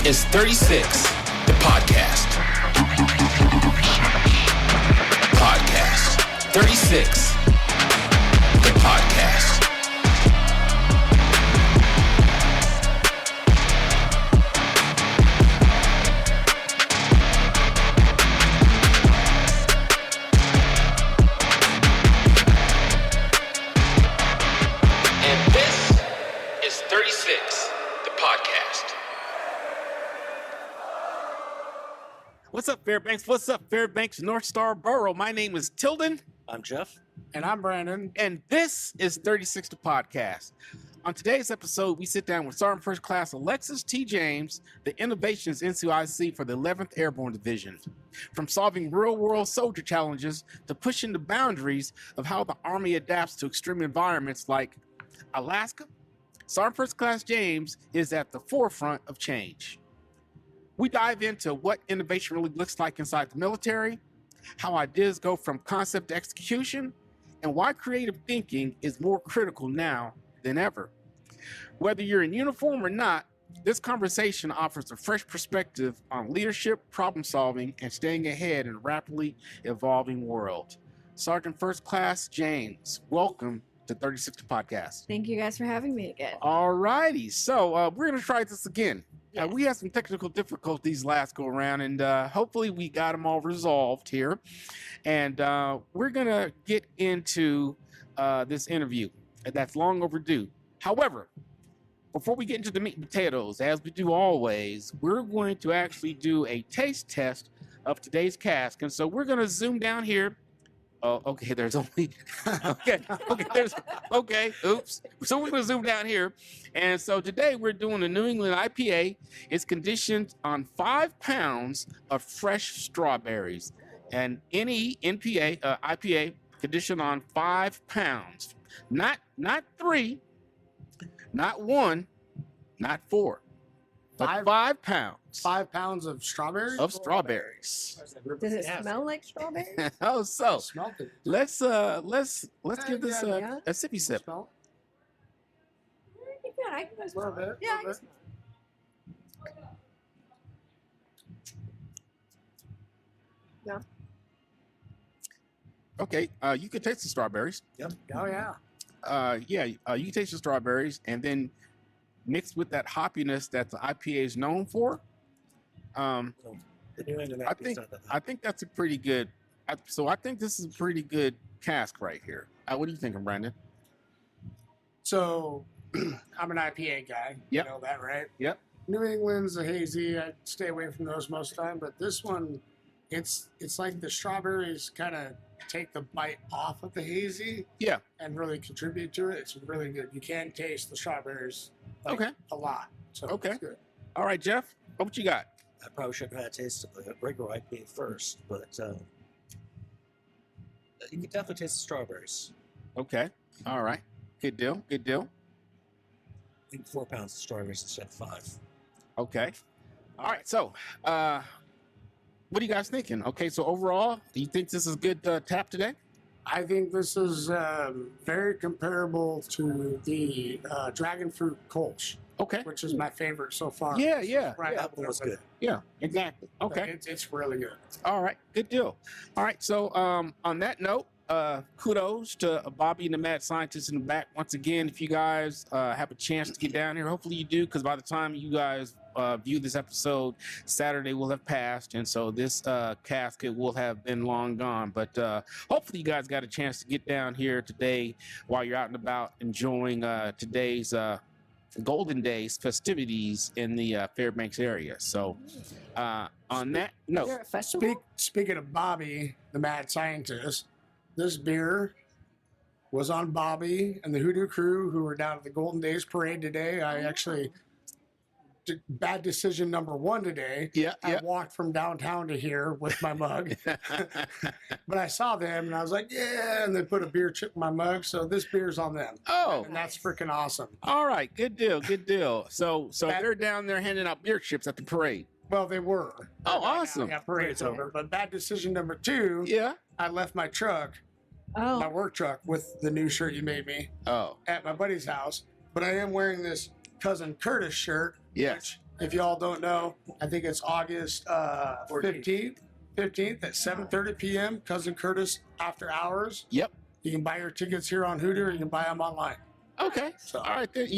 is 36, the podcast. Podcast. 36, the podcast. And this is 36, the podcast. What's up, Fairbanks? What's up, Fairbanks, North Star Borough? My name is Tilden, I'm Jeff. And I'm Brandon. and this is 36 the Podcast. On today's episode, we sit down with Sergeant First Class Alexis T. James, the Innovations NCOIC for the 11th Airborne Division. From solving real-world soldier challenges to pushing the boundaries of how the Army adapts to extreme environments like Alaska, Sergeant First Class James is at the forefront of change. We dive into what innovation really looks like inside the military, how ideas go from concept to execution, and why creative thinking is more critical now than ever. Whether you're in uniform or not, this conversation offers a fresh perspective on leadership, problem solving, and staying ahead in a rapidly evolving world. Sergeant First Class James, welcome to 36 Podcast. Thank you guys for having me again. All righty, so we're going to try this again. Yes. We had some technical difficulties last go around, and hopefully we got them all resolved here. And we're going to get into this interview. That's long overdue. However, before we get into the meat and potatoes, as we do always, we're going to actually do a taste test of today's cask. And so we're going to zoom down here. Oh, okay, there's only, okay, oops. So we're going to zoom down here. And so today we're doing a New England IPA. It's conditioned on 5 pounds of fresh strawberries. And any IPA conditioned on 5 pounds. Not 3, not 1, not 4, but 5 pounds 5 pounds of strawberries? of strawberries. Does it smell like strawberry? Oh, so Smelled it. let's give this yeah. a sippy sip. Smell Yeah, I can it? A little bit. Yeah, I little can bit. Yeah. Okay, you can taste the strawberries. Oh, yeah. You can taste the strawberries, and then mixed with that hoppiness that the IPA is known for. The New England I IPA is think not that I think that's a pretty good. I think this is a pretty good cask right here. What do you think, Brandon? So, I'm an IPA guy. Yep. You know that, right? Yep. New England's a hazy. I stay away from those most of the time. But this one, it's like the strawberries kind of take the bite off of the hazy. Yeah. And really contribute to it. It's really good. You can taste the strawberries Okay. a lot. So Okay. it's good. All right, Jeff, what you got? I probably should have had a taste of the regular IPA first, but you can definitely taste the strawberries. Okay. All right. Good deal. Good deal. I think 4 pounds of strawberries instead of 5. Okay. All right. So, what are you guys thinking? Okay. So overall, do you think this is a good tap today? I think this is very comparable to the dragon fruit Kolsch, Okay. which is my favorite so far. Yeah. Right. That up one there was with good. it. Yeah. Exactly. Okay. It's really good. All right. Good deal. All right. So, on that note, kudos to Bobby and the mad scientist in the back. Once again, if you guys have a chance to get down here, hopefully you do, because by the time you guys view this episode, Saturday will have passed, and so this casket will have been long gone. But hopefully you guys got a chance to get down here today while you're out and about enjoying today's Golden Days festivities in the Fairbanks area. So on that Is note, there a festival? Speaking of Bobby, the mad scientist, this beer was on Bobby and the Hoodoo crew who were down at the Golden Days parade today. I actually bad decision number 1 today. yeah. I walked from downtown to here with my mug, but I saw them and I was like, yeah, and they put a beer chip in my mug. So this beer's on them. Oh, And that's freaking awesome. all right. Good deal. Good deal. So That- they're down there handing out beer chips at the parade. Well, they were. Oh, awesome. Yeah, parade's over. But bad decision number 2, Yeah. I left my truck, my Oh, work truck, with the new shirt you made me Oh, at my buddy's house. But I am wearing this Cousin Curtis shirt, yes. If y'all don't know, I think it's August 15th at 7:30 p.m. Cousin Curtis after hours. Yep. You can buy your tickets here on Hoodoo, or you can buy them online. Okay. So- All right. Then,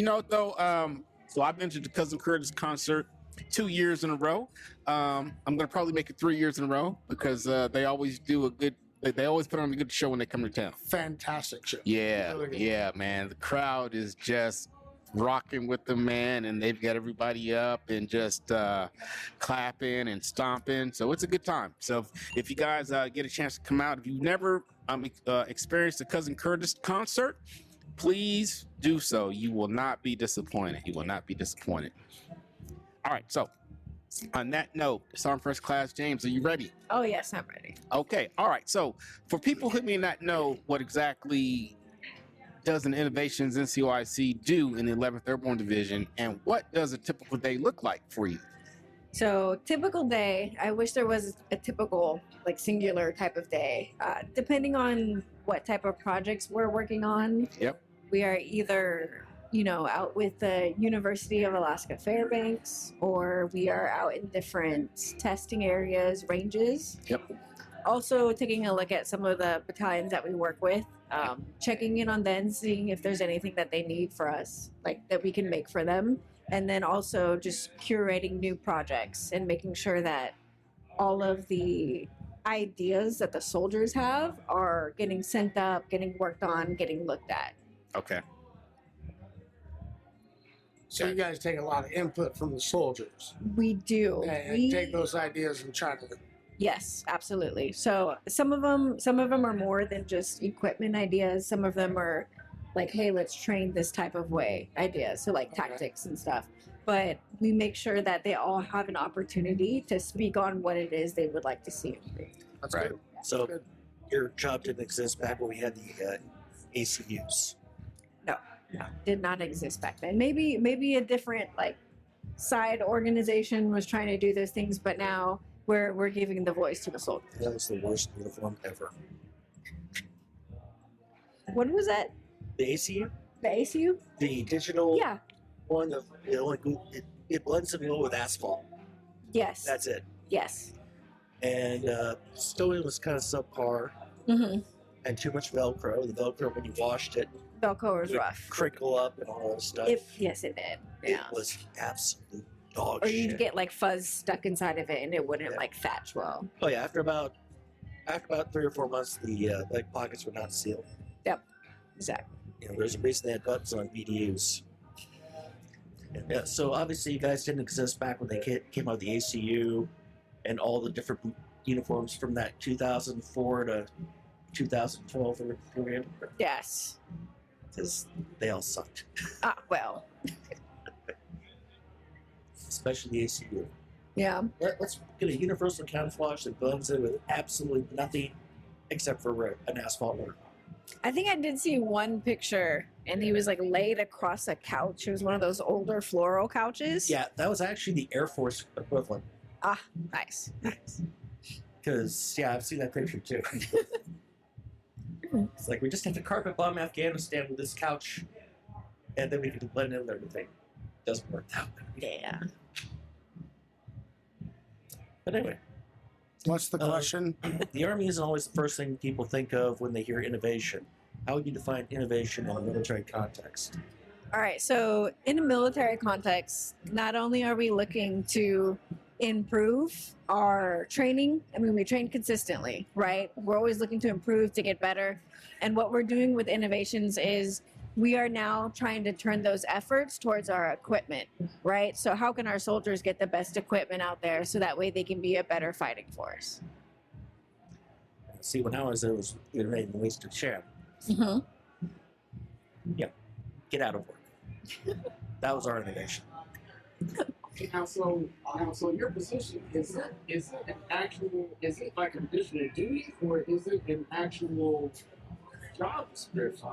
so I've been to the Cousin Curtis concert 2 years in a row. I'm gonna probably make it 3 years in a row because they always do a good. They always put on a good show when they come to town. Fantastic show. Yeah, Really good. yeah, man. The crowd is just rocking with them, man, and they've got everybody up and just clapping and stomping. So it's a good time. So if you guys get a chance to come out, if you've never experienced a Cousin Curtis concert, please do so. You will not be disappointed. You will not be disappointed. All right. So on that note, Sergeant First Class James, are you ready? Oh yes, I'm ready. Okay. All right. So for people who may not know what exactly does an Innovations NCOIC do in the 11th Airborne Division, and what does a typical day look like for you? So typical day. I wish there was a typical like singular type of day. Depending on what type of projects we're working on. Yep. We are either out with the University of Alaska Fairbanks, or we are out in different testing areas, ranges. Yep. Also taking a look at some of the battalions that we work with, checking in on them, seeing if there's anything that they need for us, like that we can make for them. And then also just curating new projects and making sure that all of the ideas that the soldiers have are getting sent up, getting worked on, getting looked at. Okay. So you guys take a lot of input from the soldiers We do. and take those ideas and try to. Yes, absolutely. So some of them are more than just equipment ideas. Some of them are like, hey, let's train this type of way ideas. So like Okay. tactics and stuff. But we make sure that they all have an opportunity to speak on what it is they would like to see improved. That's Right. good. So Good. your job didn't exist back when we had the ACUs. No, did not exist back then. Maybe a different like side organization was trying to do those things, but now we're giving the voice to the soldiers. That was the worst uniform ever. What was that? The ACU, The ACU? the digital Yeah. one, it blends in with asphalt. Yes. That's it. Yes. And stowing was kind of subpar Mm-hmm. and too much Velcro. The Velcro, when you washed it, Velcro was would rough. crinkle up and all that stuff. Yes, it did. It Yeah. was absolute dog Or shit. you'd get like fuzz stuck inside of it, and it wouldn't Yeah. like thatch well. Oh yeah, after about 3 or 4 months, the leg pockets were not sealed. Exactly. There's a reason they had buttons on BDUs. Yeah, so obviously you guys didn't exist back when they came out of the ACU and all the different uniforms from that 2004 to 2012 period, Yes. because they all sucked, Well. especially the ACU. Yeah. Let's get a universal camouflage that blends in with absolutely nothing except for an asphalt road. I think I did see one picture, and he was like laid across a couch. It was one of those older floral couches. Yeah, that was actually the Air Force equivalent. Nice. Because, yeah, I've seen that picture too. It's like, we just have to carpet bomb Afghanistan with this couch, and then we can blend in with everything. Doesn't work that way. Yeah. But anyway, What's the question? the Army isn't always the first thing people think of when they hear innovation. How would you define innovation in a military context? All right. So, in a military context, not only are we looking to improve our training, I mean, we train consistently, right? We're always looking to improve, to get better. And what we're doing with innovations is we are now trying to turn those efforts towards our equipment, right? So, how can our soldiers get the best equipment out there so that way they can be a better fighting force? See, when I was there, it was innovating ways to share. Mm-hmm. Get out of work. That was our innovation. Now, so your position is it an actual? Is it like an additional duty, or is it an actual job description?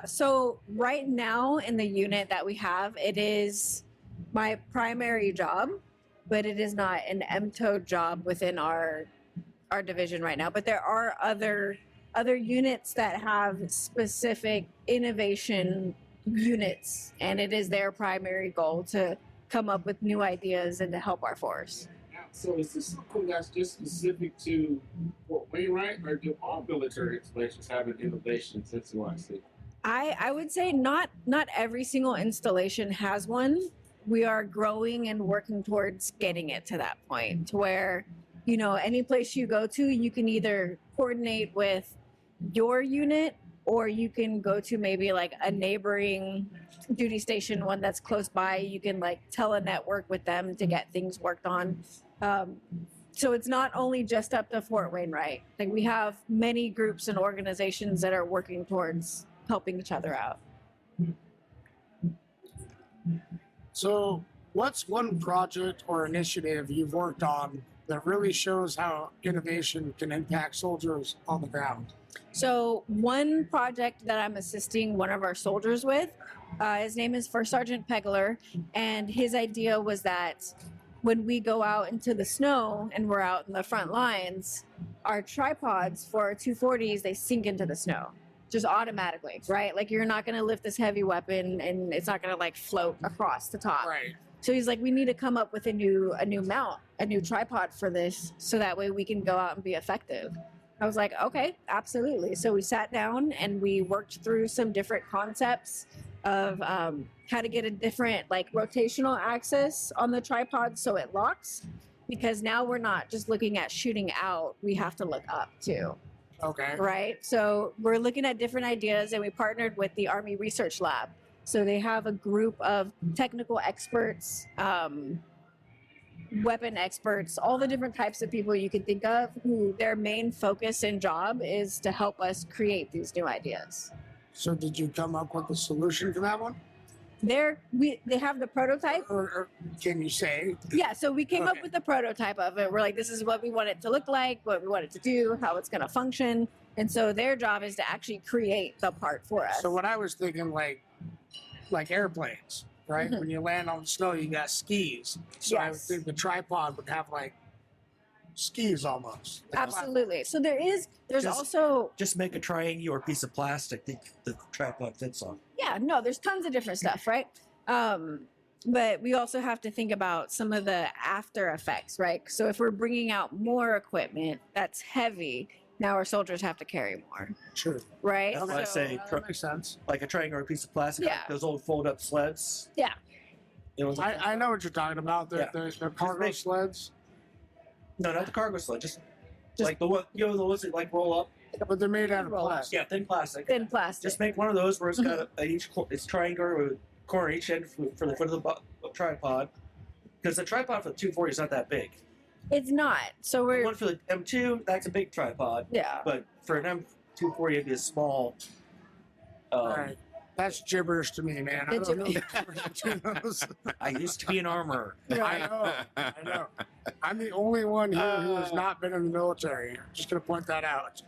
So right now in the unit that we have, it is my primary job, but it is not an MTO job within our division right now. But there are other units that have specific innovation units, and it is their primary goal to come up with new ideas and to help our force. So is this something that's just specific to Fort Wainwright, or do all military installations have an innovation since NCOIC? I would say not every single installation has one. We are growing and working towards getting it to that point to where, you know, any place you go to, you can either coordinate with your unit, or you can go to maybe like a neighboring duty station, one that's close by. You can like tele-network with them to get things worked on. So it's not only just up to Fort Wainwright. Like, we have many groups and organizations that are working towards helping each other out. So, what's one project or initiative you've worked on that really shows how innovation can impact soldiers on the ground? So one project that I'm assisting one of our soldiers with, his name is First Sergeant Pegler, and his idea was that when we go out into the snow and we're out in the front lines, our tripods for our 240s, they sink into the snow just automatically, right? Like, you're not going to lift this heavy weapon and it's not going to like float across the top. Right. So he's like, we need to come up with a new mount, a new tripod for this, so that way we can go out and be effective. I was like, okay, absolutely. So we sat down and we worked through some different concepts of how to get a different like rotational axis on the tripod so it locks, because now we're not just looking at shooting out, we have to look up too. Okay. Right. So we're looking at different ideas, and we partnered with the Army Research Lab. So they have a group of technical experts, weapon experts, all the different types of people you can think of, who their main focus and job is to help us create these new ideas. So, did you come up with a solution for that one? They have the prototype. Or can you say? Yeah, so we came up Okay. with the prototype of it. We're like, this is what we want it to look like, what we want it to do, how it's going to function. And so their job is to actually create the part for us. So, what I was thinking, like airplanes, right? Mhm. When you land on the snow, you got skis. So I would Yes. think the tripod would have like skis almost. Absolutely. So there's Just- also, Just make a triangular piece of plastic that the tripod fits on. yeah, no, there's tons of different stuff, right? But we also have to think about some of the after effects, right? So if we're bringing out more equipment that's heavy, now our soldiers have to carry more, Sure. right? That's what I So- say. That makes sense. Like a triangular piece of plastic, Yeah. like those old fold-up sleds. Yeah. You know, I know what you're talking about. Yeah. The cargo make- sleds, no, not the cargo sled. Just Just- like the one, the ones that like roll up. but they're made out of Roll. plastic. Yeah, thin plastic. Thin plastic. Just make one of those where it's got it's triangular with a corner each end for the foot of the tripod. Because the tripod for the 240 is not that big. It's not. So The we're, one for the M2, that's a big tripod. yeah. But for an M240, it'd be a small. All right. That's gibberish to me, man. I It's don't know the difference between those. I used to be an armorer. I know. I'm the only one here who has not been in the military. Just gonna point that out.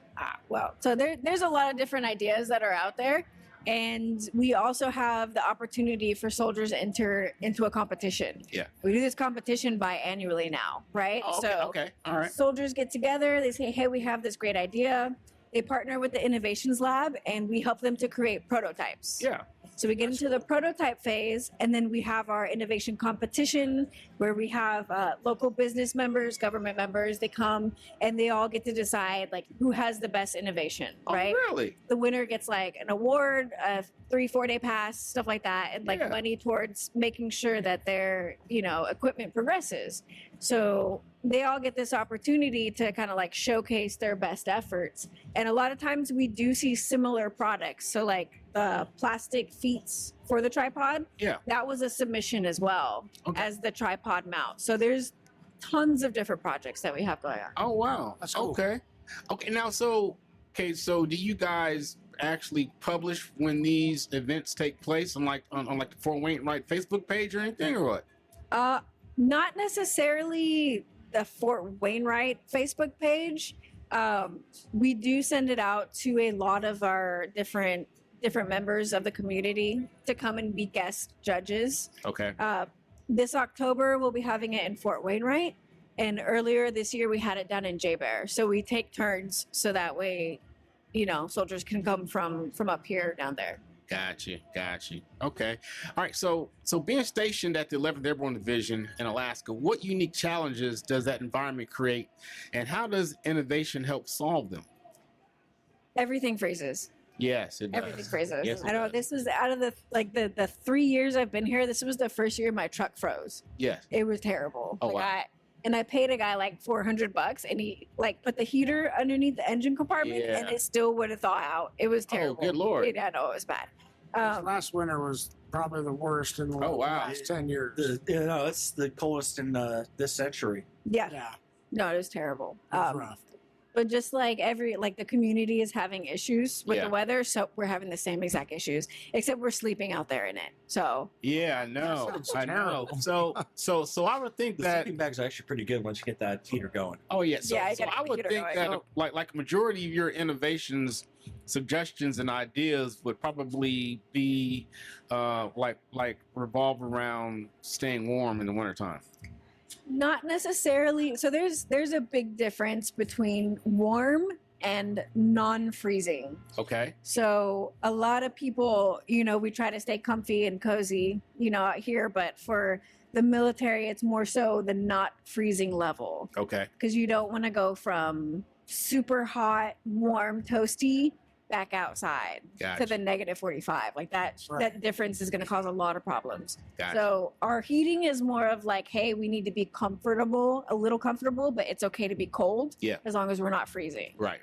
Well, so there's a lot of different ideas that are out there. And we also have the opportunity for soldiers to enter into a competition. Yeah. We do this competition biannually now, right? Oh, okay, so okay, all right. soldiers get together, they say, hey, we have this great idea. They partner with the Innovations Lab, and we help them to create prototypes. Yeah. So we get into the prototype phase, and then we have our innovation competition where we have local business members, government members. They come and they all get to decide like who has the best innovation, right? Oh, really? The winner gets like an award, a 3-4 day pass, stuff like that, and like Yeah. money towards making sure that their equipment progresses. So they all get this opportunity to kind of like showcase their best efforts. And a lot of times we do see similar products. So like the plastic feet for the tripod, Yeah. that was a submission as well Okay. as the tripod mount. So there's tons of different projects that we have going on. Oh, wow. That's cool. Okay. Okay. Now, so do you guys actually publish when these events take place on like the Fort Wainwright Facebook page or anything, or what? Not necessarily the Fort Wainwright Facebook page. We do send it out to a lot of our different members of the community to come and be guest judges. Okay. This October, we'll be having it in Fort Wainwright. And earlier this year, we had it down in J-Bear. So we take turns so that way, soldiers can come from up here down there. Got you. Okay. All right. So being stationed at the 11th Airborne Division in Alaska, what unique challenges does that environment create, and how does innovation help solve them? Everything freezes. Yes, it does. Everything freezes. Yes, it I know does. this was out of the 3 years I've been here. This was the first year my truck froze. Yes. It was terrible. Oh, wow. I paid a guy like $400, and he like put the heater underneath the engine compartment, Yeah. and it still wouldn't thaw out. It was terrible. good Lord. Yeah, no, it was bad. This last winter was probably the worst in the Oh, wow. last 10 years. It's the coldest in this century. Yeah, Yeah, no, it was terrible. it was rough. But just like the community is having issues with Yeah. the weather, so we're having the same exact issues, except we're sleeping out there in it. So Yeah, I know. That sounds I know. terrible. So I would think The that. sleeping bags are actually pretty good once you get that heater going. Oh yeah. So, Yeah, I so gotta I keep would it think going. that So- like a majority of your innovations, suggestions, and ideas would probably be like revolve around staying warm in the wintertime. not necessarily. So there's a big difference between warm and non-freezing. Okay. So a lot of people, we try to stay comfy and cozy, out here, but for the military, it's more so the not freezing level, Okay. because you don't want to go from super hot, warm, toasty back outside Gotcha. to the negative 45. Like that, Right. that difference is going to cause a lot of problems. Gotcha. So our heating is more of like, hey, we need to be a little comfortable, but it's okay to be cold. Yeah. As long as we're not freezing. Right.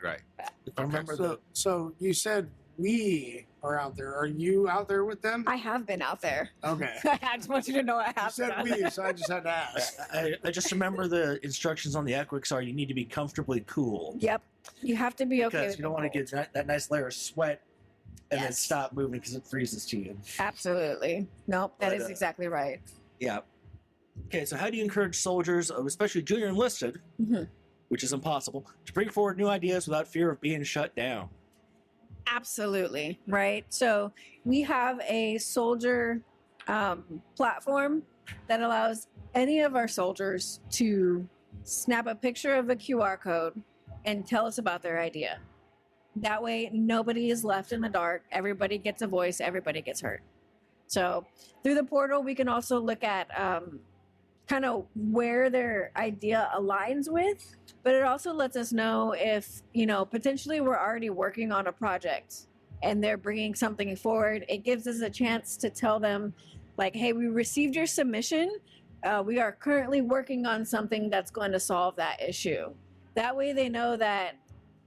If I remember So you said we are out there. Are you out there with them? I have been out there. Okay. I just want you to know I You have been said out we, there. so I just had to ask. I just remember the instructions on the Equix are you need to be comfortably cool. Yep. You have to be okay Because with you don't the want to cold. get that nice layer of sweat and then Yes. stop moving because it freezes to you. Absolutely. Nope, that But, is exactly right. Yeah. Okay, so how do you encourage soldiers, especially junior enlisted, Mhm. which is impossible, to bring forward new ideas without fear of being shut down? Absolutely. Right. So we have a soldier platform that allows any of our soldiers to snap a picture of a QR code and tell us about their idea. That way, nobody is left in the dark. Everybody gets a voice. Everybody gets heard. So through the portal, we can also look at kind of where their idea aligns with, but it also lets us know if, potentially we're already working on a project and they're bringing something forward. It gives us a chance to tell them, like, hey, we received your submission. We are currently working on something that's going to solve that issue. That way they know that,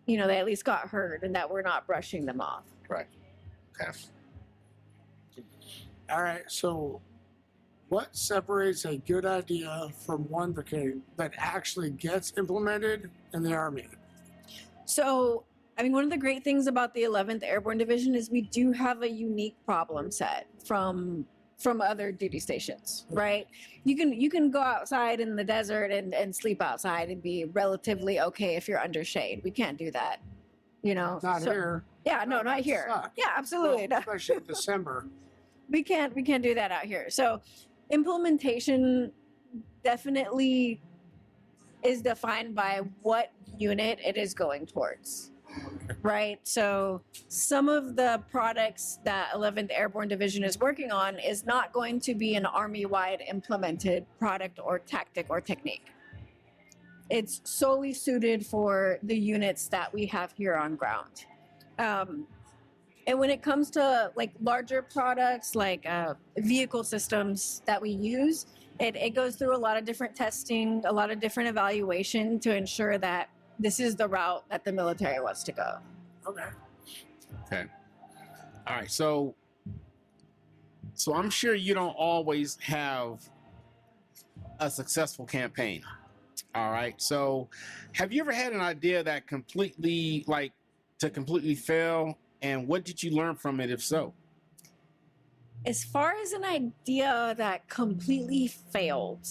they at least got heard and that we're not brushing them off. Okay. All right. So, what separates a good idea from one that actually gets implemented in the Army? So, one of the great things about the 11th Airborne Division is we do have a unique problem set from other duty stations, right? You can go outside in the desert and sleep outside and be relatively okay if you're under shade. We can't do that, Not So- here. Yeah, no, not That here. sucks. Yeah, absolutely. Well, especially in December. We can't do that out here. So implementation definitely is defined by what unit it is going towards. Right? So some of the products that 11th Airborne Division is working on is not going to be an Army-wide implemented product or tactic or technique. It's solely suited for the units that we have here on ground. And when it comes to like larger products, like vehicle systems that we use, it goes through a lot of different testing, a lot of different evaluation to ensure that this is the route that the military wants to go. Okay. All right. So I'm sure you don't always have a successful campaign. All right. So have you ever had an idea that completely fail? And what did you learn from it, if so? As far as an idea that completely failed,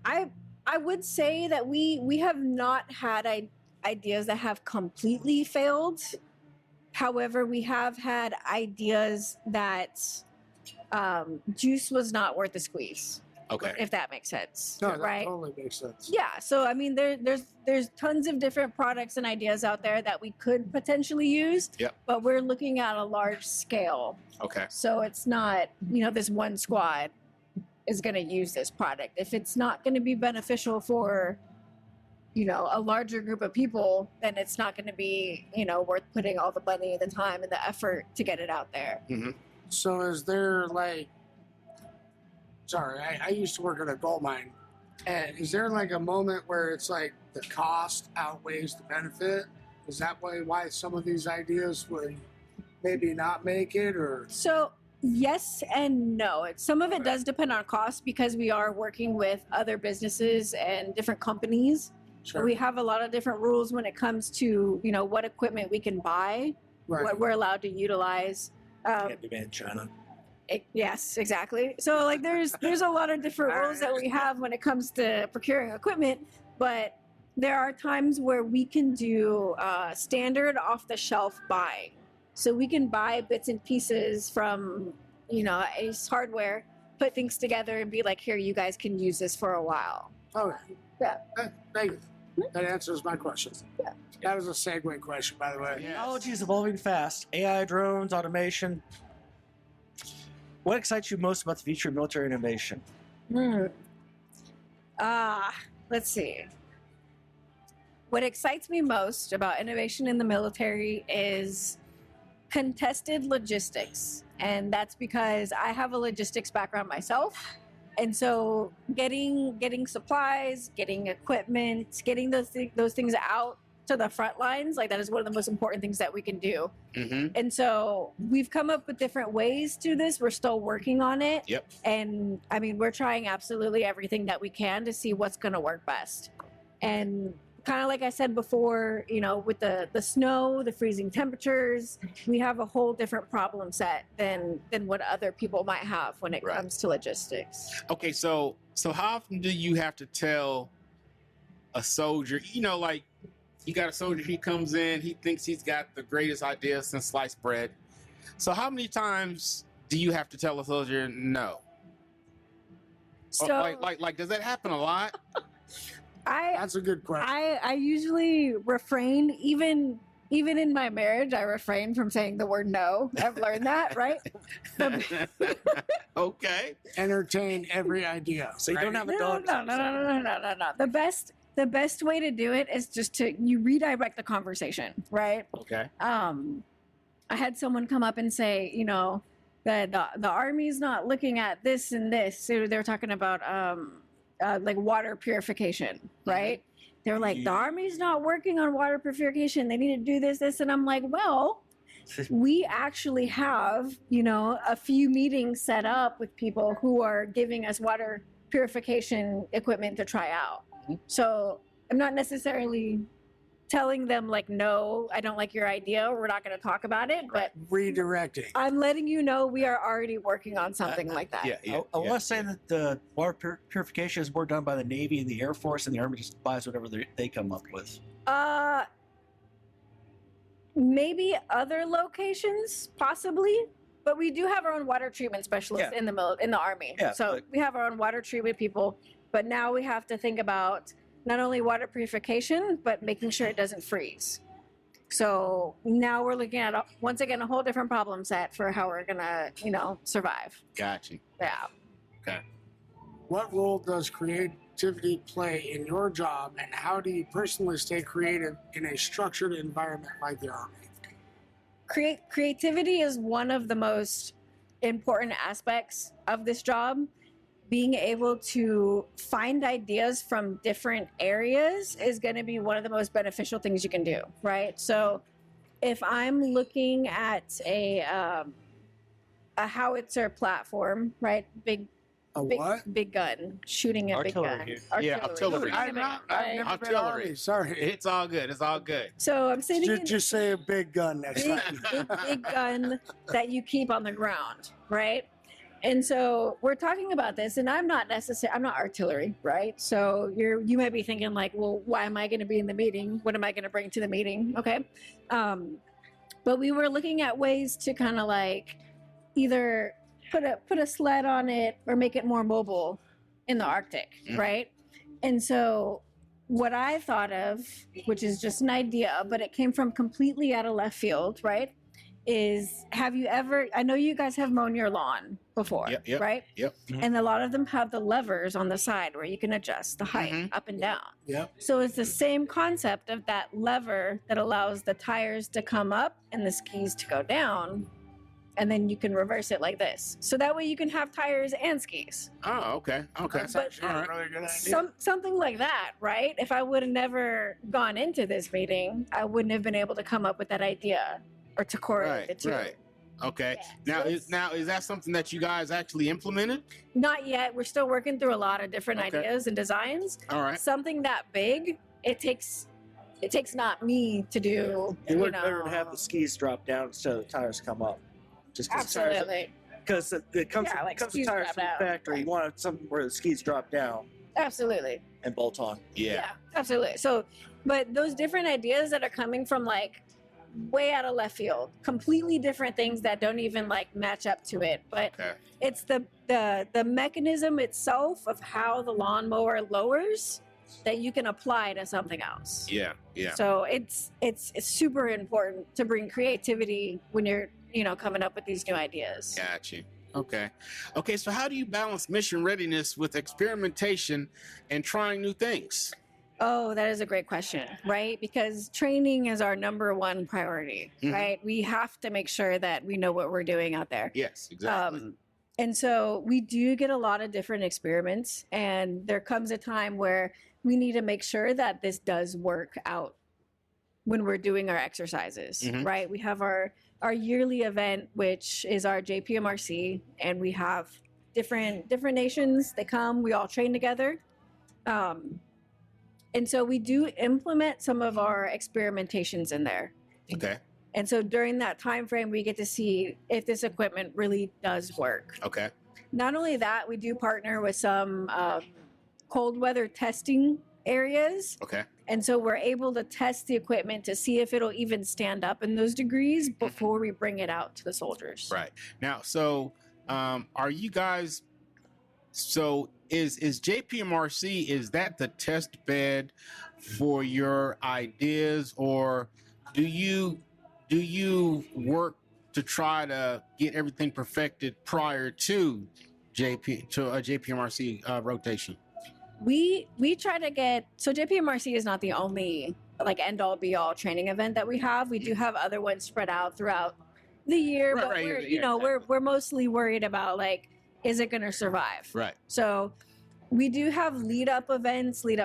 I would say that we have not had ideas that have completely failed. However, we have had ideas that juice was not worth the squeeze. Okay. if that makes sense. No, that right? totally makes sense. Yeah. So I mean, there's tons of different products and ideas out there that we could potentially use. Yep. But we're looking at a large scale. Okay. So it's not, this one squad is going to use this product. If it's not going to be beneficial for, a larger group of people, then it's not going to be, worth putting all the money, the time, and the effort to get it out there. Mm-hmm. So is there sorry, I used to work at a gold mine. And is there like a moment where it's like the cost outweighs the benefit? Is that why some of these ideas would maybe not make it, or? So yes and no. Some of it does depend on cost because we are working with other businesses and different companies. Sure. We have a lot of different rules when it comes to, what equipment we can buy, Right. what we're allowed to utilize. Can't demand China. Yes, exactly. So like there's a lot of different rules that we have when it comes to procuring equipment, but there are times where we can do standard off the shelf buying. So we can buy bits and pieces from, Ace Hardware, put things together and be like, here, you guys can use this for a while. Okay. Yeah. Thank you. That answers my question. Yeah. That was a segue question, by the way. Yeah. Technology is evolving fast. AI, drones, automation. What excites you most about the future of military innovation? Let's see. What excites me most about innovation in the military is contested logistics. And that's because I have a logistics background myself. And so getting supplies, getting equipment, getting those things out to the front lines, like that is one of the most important things that we can do. Mm-hmm. And so we've come up with different ways to this. We're still working on it. Yep. And I mean, we're trying absolutely everything that we can to see what's going to work best. And kind of like I said before, with the snow, the freezing temperatures, we have a whole different problem set than what other people might have when it Right. comes to logistics. Okay. So how often do you have to tell a soldier, like you got a soldier, he comes in, he thinks he's got the greatest idea since sliced bread. So how many times do you have to tell a soldier no? So Like does that happen a lot? That's a good question. I usually refrain, even in my marriage, I refrain from saying the word no. I've learned that, right? Okay. Entertain every idea. So you don't have a No. dog. The best way to do it is just you redirect the conversation, right? Okay. I had someone come up and say, that the Army's not looking at this and this. So they were talking about like water purification, right? They're like, the Army's not working on water purification. They need to do this. And I'm like, well, we actually have, a few meetings set up with people who are giving us water purification equipment to try out. So I'm not necessarily telling them like, no, I don't like your idea. We're not going to talk about it. But Redirecting. I'm letting you know we are already working on something like that. Yeah. I want to say that the water purification is more done by the Navy and the Air Force, and the Army just buys whatever they come up with. Maybe other locations, possibly. But we do have our own water treatment specialists in the Army. Yeah, So we have our own water treatment people. But now we have to think about not only water purification, but making sure it doesn't freeze. So now we're looking at, once again, a whole different problem set for how we're going to, survive. Gotcha. Yeah. Okay. What role does creativity play in your job, and how do you personally stay creative in a structured environment like the Army? Creativity is one of the most important aspects of this job. Being able to find ideas from different areas is going to be one of the most beneficial things you can do, right? So if I'm looking at a howitzer platform, right? Big gun, shooting a big gun. Artillery. Yeah, artillery. I've never been Artillery. Army, sorry. It's all good. It's all good. So I'm sitting in Just say a big gun next time. big gun that you keep on the ground, right? And so we're talking about this, and I'm not artillery, right? So you might be thinking like, well, why am I going to be in the meeting? What am I going to bring to the meeting? Okay. But we were looking at ways to kind of like either put a sled on it or make it more mobile in the Arctic, Mhm. right? And so what I thought of, which is just an idea, but it came from completely out of left field, right? Is have you ever, I know you guys have mown your lawn before, Yep. right? Yep. And a lot of them have the levers on the side where you can adjust the height Mhm. up and down. Yep. So it's the same concept of that lever that allows the tires to come up and the skis to go down. And then you can reverse it like this. So that way you can have tires and skis. Oh, okay. Okay. That's But- actually All a right. really good idea. Something like that, right? If I would have never gone into this meeting, I wouldn't have been able to come up with that idea or to correlate the Right. two. Right. Okay. Yeah, so Now is that something that you guys actually implemented? Not yet. We're still working through a lot of different Okay. ideas and designs. All right. Something that big, it takes not me to do. It you would know. better to have the skis drop down instead of the tires come up. Just Absolutely. because it comes Yeah, like comes with skis tires drop from the down. factory. You want something where the skis drop down Absolutely. and bolt on. Yeah. Absolutely. So, but those different ideas that are coming from like way out of left field, completely different things that don't even like match up to it. But Okay. it's the mechanism itself of how the lawnmower lowers that you can apply to something else. Yeah. Yeah. So it's super important to bring creativity when you're coming up with these new ideas. Got you. Okay. Okay. So how do you balance mission readiness with experimentation and trying new things? Oh, that is a great question, right? Because training is our number one priority, Mhm. right? We have to make sure that we know what we're doing out there. Yes. Exactly. And so we do get a lot of different experiments, and there comes a time where we need to make sure that this does work out when we're doing our exercises, Mhm. right? We have our yearly event, which is our JPMRC, and we have different nations. They come, we all train together. And so we do implement some of our experimentations in there. Okay. And so during that time frame, we get to see if this equipment really does work. Okay. Not only that, we do partner with some cold weather testing areas. Okay. And so we're able to test the equipment to see if it'll even stand up in those degrees before we bring it out to the soldiers. Right. Now, so are you guys, so is JPMRC, is that the test bed for your ideas, or do you work to try to get everything perfected prior to a JPMRC rotation? We try to get, so JPMRC is not the only like end all be all training event that we have. We do have other ones spread out throughout the year, but Right, we're, yeah, we're mostly worried about like, is it going to survive? Right. So we do have lead up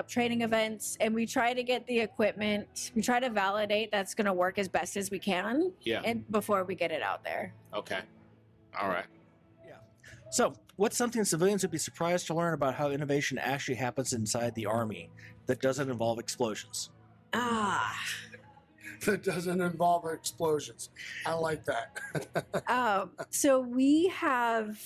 training events, and we try to get the equipment, we try to validate that's going to work as best as we can Yeah. and before we get it out there. Okay. All right. So, what's something civilians would be surprised to learn about how innovation actually happens inside the Army that doesn't involve explosions? That doesn't involve explosions. I like that. So we have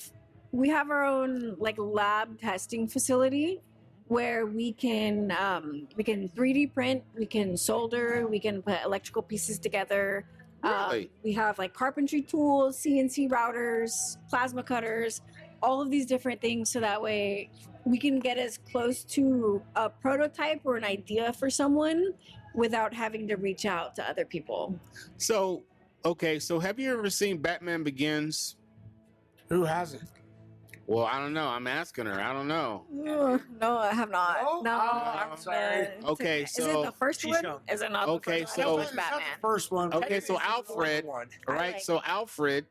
our own like lab testing facility where we can 3D print, we can solder, we can put electrical pieces together. Really? We have like carpentry tools, CNC routers, plasma cutters, all of these different things, so that way we can get as close to a prototype or an idea for someone without having to reach out to other people. So, okay. So have you ever seen Batman Begins? Who hasn't? Well, I don't know. I'm asking her. I don't know. No, I have not. No? No, Oh, I'm sorry. it's Okay, is so it the first she's one? young. Is it not? Okay, the first so- one? I It's think not it's Batman. the first one. Okay, so It's the fourth Alfred, one. right? Right. So Alfred,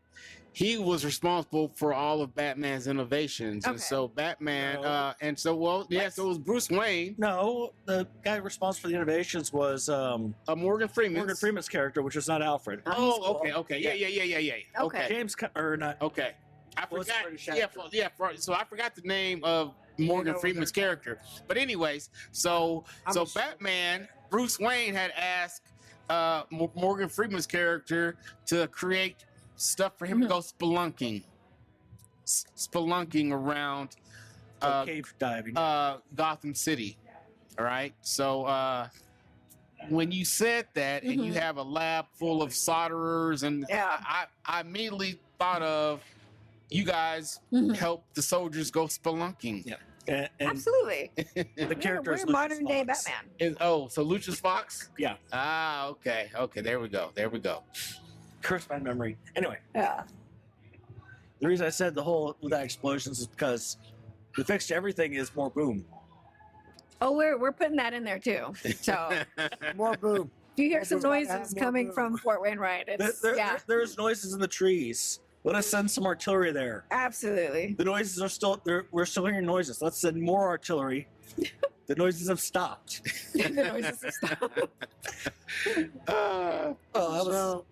he was responsible for all of Batman's innovations, and Okay. so Batman, No. and so so it was Bruce Wayne, No, the guy responsible for the innovations was Morgan Freeman. Morgan Freeman's character, which was not Alfred. Oh, okay, yeah. Okay. James, or not? Okay. I Was forgot. British Yeah, actor. so I forgot the name of Morgan know Freeman's their character. But anyways, so I'm a- Batman, Bruce Wayne had asked Morgan Freeman's character to create stuff for him to go spelunking around Cave diving. Gotham City. All right. So when you said that, and you Mhm. have a lab full of solderers, and Yeah. I immediately thought of you guys Mhm. help the soldiers go spelunking. Yeah. And Absolutely. the character we're is Lucius modern day Fox. Batman. So Lucius Fox? Yeah, Ah, okay. Okay, there we go. There we go. cursed by memory. Anyway, Yeah. the reason I said the whole with that explosions is because the fix to everything is more boom. Oh, we're putting that in there too. So More boom. if you hear More some boom. noises coming from Fort Wainwright, it's There's noises in the trees. Let us send some artillery there. absolutely. The noises are still there. We're still hearing noises. Let's send more artillery. The noises have stopped. The noises have stopped. So,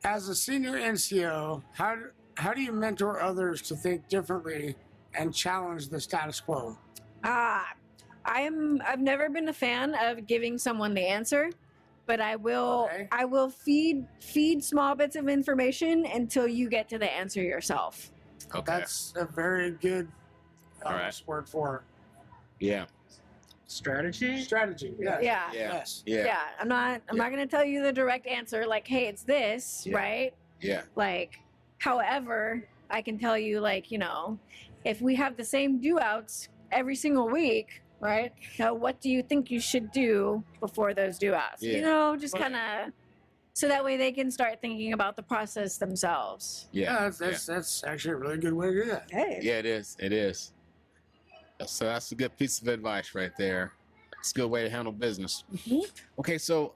as a senior NCO, how do you mentor others to think differently and challenge the status quo? I've never been a fan of giving someone the answer, but I will Okay. feed small bits of information until you get to the answer yourself. Okay. That's a very good All right. word for Yeah. Strategy. strategy. Yeah. Yeah. Yes. Yeah. Yeah. I'm not going to tell you the direct answer like, hey, it's this, Yeah. right? Yeah. Like, however, I can tell you, like, if we have the same do outs every single week, right? Now, what do you think you should do before those do outs? Yeah. Just kind of so that way they can start thinking about the process themselves. Yeah. That's actually a really good way to do that. Hey. Yeah, it is. It is. So that's a good piece of advice right there. It's a good way to handle business. Mhm. Okay, so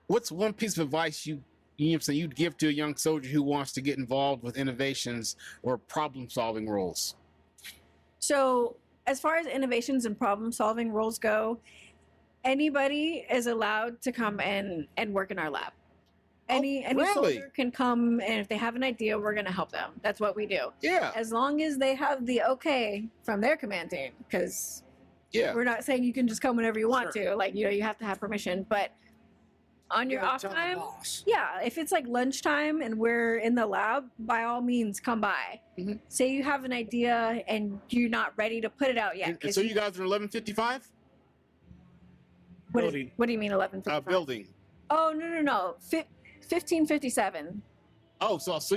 what's one piece of advice you'd give to a young soldier who wants to get involved with innovations or problem solving roles? So, as far as innovations and problem solving roles go, anybody is allowed to come and work in our lab. Any really? soldier can come, and if they have an idea, we're going to help them. That's what we do. Yeah. As long as they have the okay from their command team, because Yeah. we're not saying you can just come whenever you want to. Like, you have to have permission. But on your You gotta off tell the time, boss. yeah, if it's like lunchtime and we're in the lab, by all means, come by. Mhm. Say you have an idea and you're not ready to put it out yet. And 'cause so you guys are 1155? Building. What do you mean 11:55? Building. Oh, no. 1557. Oh, so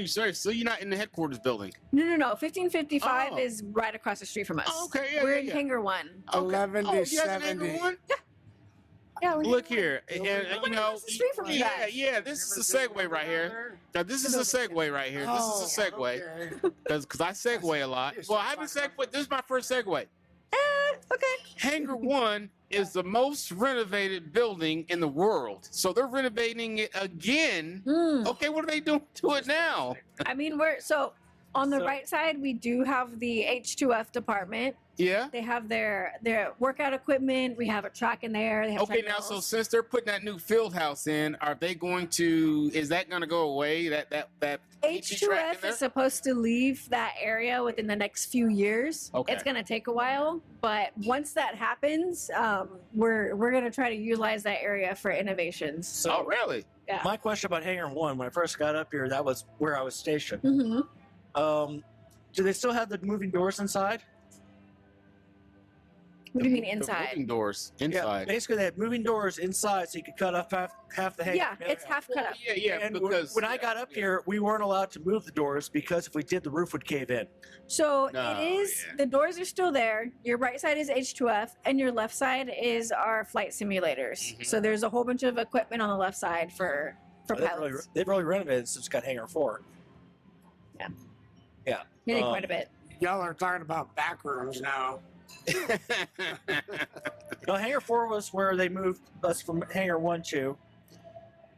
you're not in the headquarters building. No. 1555 Oh. is right across the street from us. Oh, okay, yeah, We're yeah, in yeah. Hangar 1. Okay. 11 Oh, to you guys in 70. Hangar 1? Yeah, we're in Look Hangar here, One. and We're across the street from you yeah, guys. yeah. This is a segue right here. Now, this is a segue right here. This is a segue Okay. because I segue a lot. Well, I haven't segued. This is my first segue. Okay. Hangar 1 is the most renovated building in the world, so they're renovating it again. Hmm. Okay, what are they doing to it now? I mean, so on the So- right side, we do have the H2F department. Yeah. They have their workout equipment. We have a track in there. They have Okay, now so treadmills. since they're putting that new field house in, are they going to? Is that going to go away? That PT track in H2F there? is supposed to leave that area within the next few years. Okay. It's going to take a while, but once that happens, we're going to try to utilize that area for innovations. So Oh, really? Yeah. my question about Hangar 1, when I first got up here, that was where I was stationed. hmm Do they still have the moving doors inside? What do you mean The inside? moving doors Yeah, inside. basically they had moving doors inside, so you could cut off half the hangar. Yeah, it's half cut up. Yeah, And because when I got up here, we weren't allowed to move the doors because if we did, the roof would cave in. So No, it is, yeah. the doors are still there. Your right side is H2F, and your left side is our flight simulators. Mhm. So there's a whole bunch of equipment on the left side for pilots. They've really renovated since it's got Hangar 4. Getting quite a bit. Y'all are talking about back rooms now. No, Hangar 4 was where they moved us from Hangar 1 to,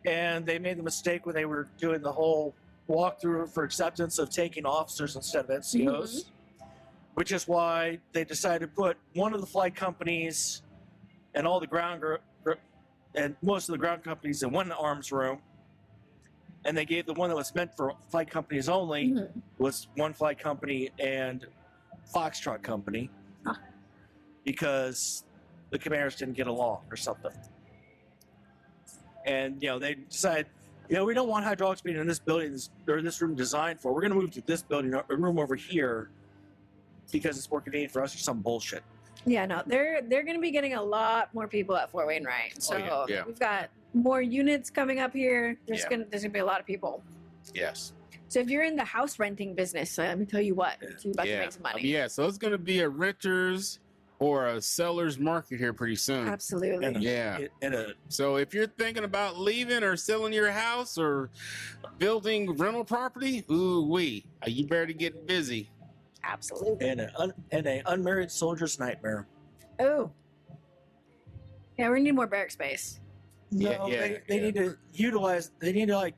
and they made the mistake when they were doing the whole walkthrough for acceptance of taking officers instead of NCOs, which is why they decided to put one of the flight companies and all the ground and most of the ground companies in one arms room, and they gave the one that was meant for flight companies only Mhm. was one flight company and Foxtrot company Ah. because the commanders didn't get along or something. And they decided, we don't want hydraulics being in this building or this room designed for. We're going to move to this building, a room over here, because it's more convenient for us or some bullshit. Yeah, no, they're going to be getting a lot more people at Fort Wainwright. So yeah. we've got more units coming up here. There's Yeah. gonna be a lot of people. Yes. So if you're in the house renting business, let me tell you what, you're about to make some money. Yeah, so it's going to be a renter's or a seller's market here pretty soon. Absolutely. And Yeah. a So if you're thinking about leaving or selling your house or building rental property, you better get busy. Absolutely. and an unmarried soldier's nightmare. Oh. Yeah, we need more barrack space. No, they need to utilize. They need to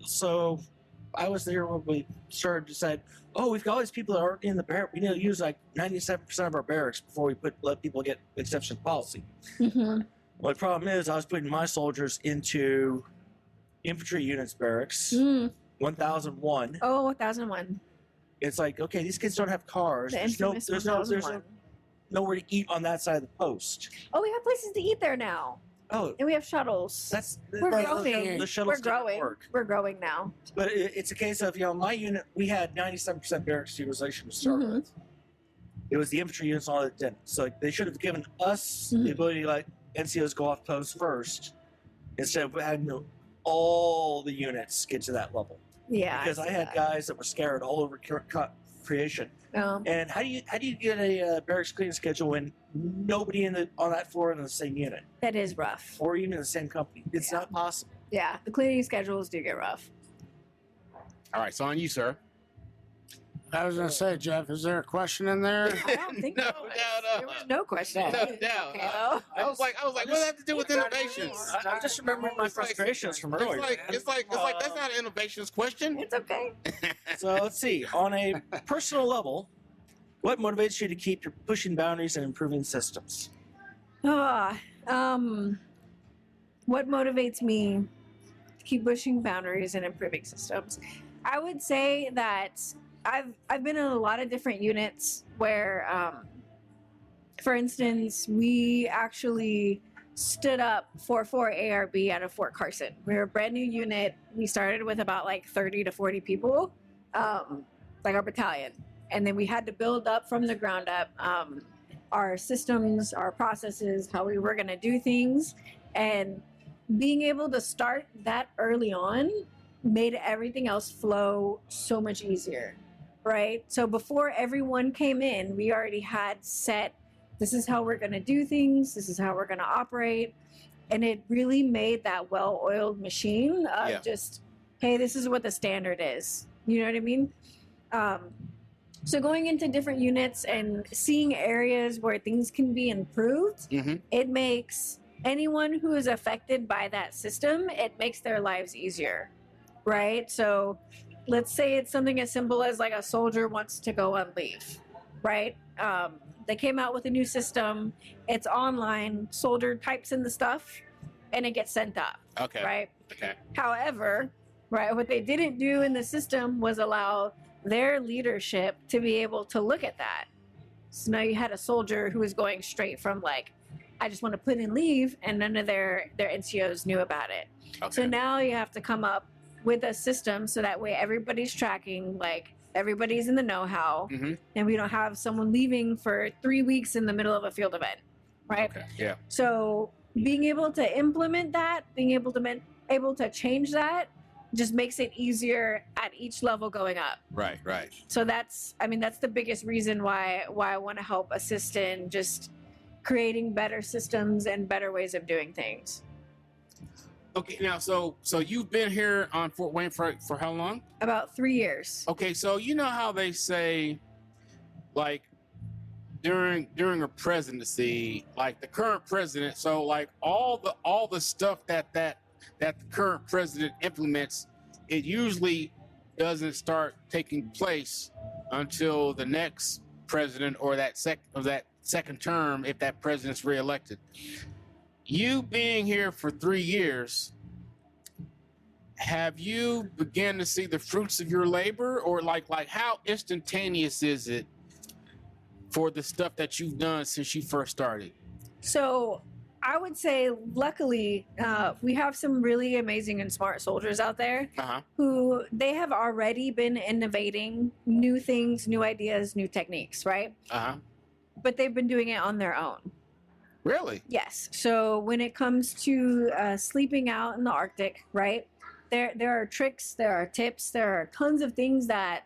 So, I was there when we started to decide. Oh, we've got all these people that are in the barrack. We need to use 97% of our barracks before we let people get exception policy. Mm-hmm. Well, the problem is, I was putting my soldiers into infantry units barracks, 1001. Oh, 1001. It's like, okay, these kids don't have cars. The There's infamous there's 1001. nowhere to eat on that side of the post. Oh, we have places to eat there now. Oh, And we have shuttles. we're growing. The shuttles We're didn't growing. work. We're growing now. But it's a case of, my unit, we had 97% barracks utilization to start Mhm. with. It was the infantry units and all that didn't. So they should have given us the ability to let NCOs go off post first instead of having all the units get to that level. Yeah. Because I see had that. guys that were scared all over creation. And how do you get a barracks cleaning schedule when nobody on that floor in the same unit That is rough. or even in the same company? It's not possible. Yeah, the cleaning schedules do get rough. All right, so on you, sir. I was gonna say, Jeff, is there a question in there? I don't think No, there was. no. There was no question. No. Okay, though. I was like, what does that have to do with innovations? I'm just remembering my frustrations from earlier. It's like that's not an innovations question. It's okay. So let's see. On a personal level, what motivates you to keep pushing boundaries and improving systems? What motivates me to keep pushing boundaries and improving systems? I would say that I've been in a lot of different units where, for instance, we actually stood up 4 ARB out of Fort Carson. We were a brand new unit. We started with about 30 to 40 people, our battalion. And then we had to build up from the ground up our systems, our processes, how we were going to do things. And being able to start that early on made everything else flow so much easier, right? So before everyone came in, we already had set, this is how we're going to do things, this is how we're going to operate. And it really made that well-oiled machine of just, hey, this is what the standard is. You know what I mean? So going into different units and seeing areas where things can be improved, it makes anyone who is affected by that system, it makes their lives easier, right? So let's say it's something as simple as a soldier wants to go on leave, right? They came out with a new system. It's online. Soldier types in the stuff, and it gets sent up. Okay. Right. Okay. However, right, what they didn't do in the system was allow their leadership to be able to look at that. So now you had a soldier who was going straight from I just want to put in leave, and none of their NCOs knew about it. Okay. So now you have to come up with a system so that way everybody's tracking, everybody's in the know-how, and we don't have someone leaving for 3 weeks in the middle of a field event, right? Okay. Yeah. So being able to implement that, being able to change that, just makes it easier at each level going up. Right. Right. So that's the biggest reason why I want to help assist in just creating better systems and better ways of doing things. Okay. Now, so you've been here on Fort Wayne for how long? About 3 years. Okay. So you know how they say, during a presidency, the current president. So all the stuff that the current president implements, it usually doesn't start taking place until the next president or that second term, if that president's reelected. You being here for 3 years, have you begun to see the fruits of your labor, or how instantaneous is it for the stuff that you've done since you first started? So I would say, luckily, we have some really amazing and smart soldiers out there who they have already been innovating new things, new ideas, new techniques, right? But they've been doing it on their own. Really? Yes. So when it comes to sleeping out in the Arctic, right? there are tricks, there are tips, there are tons of things that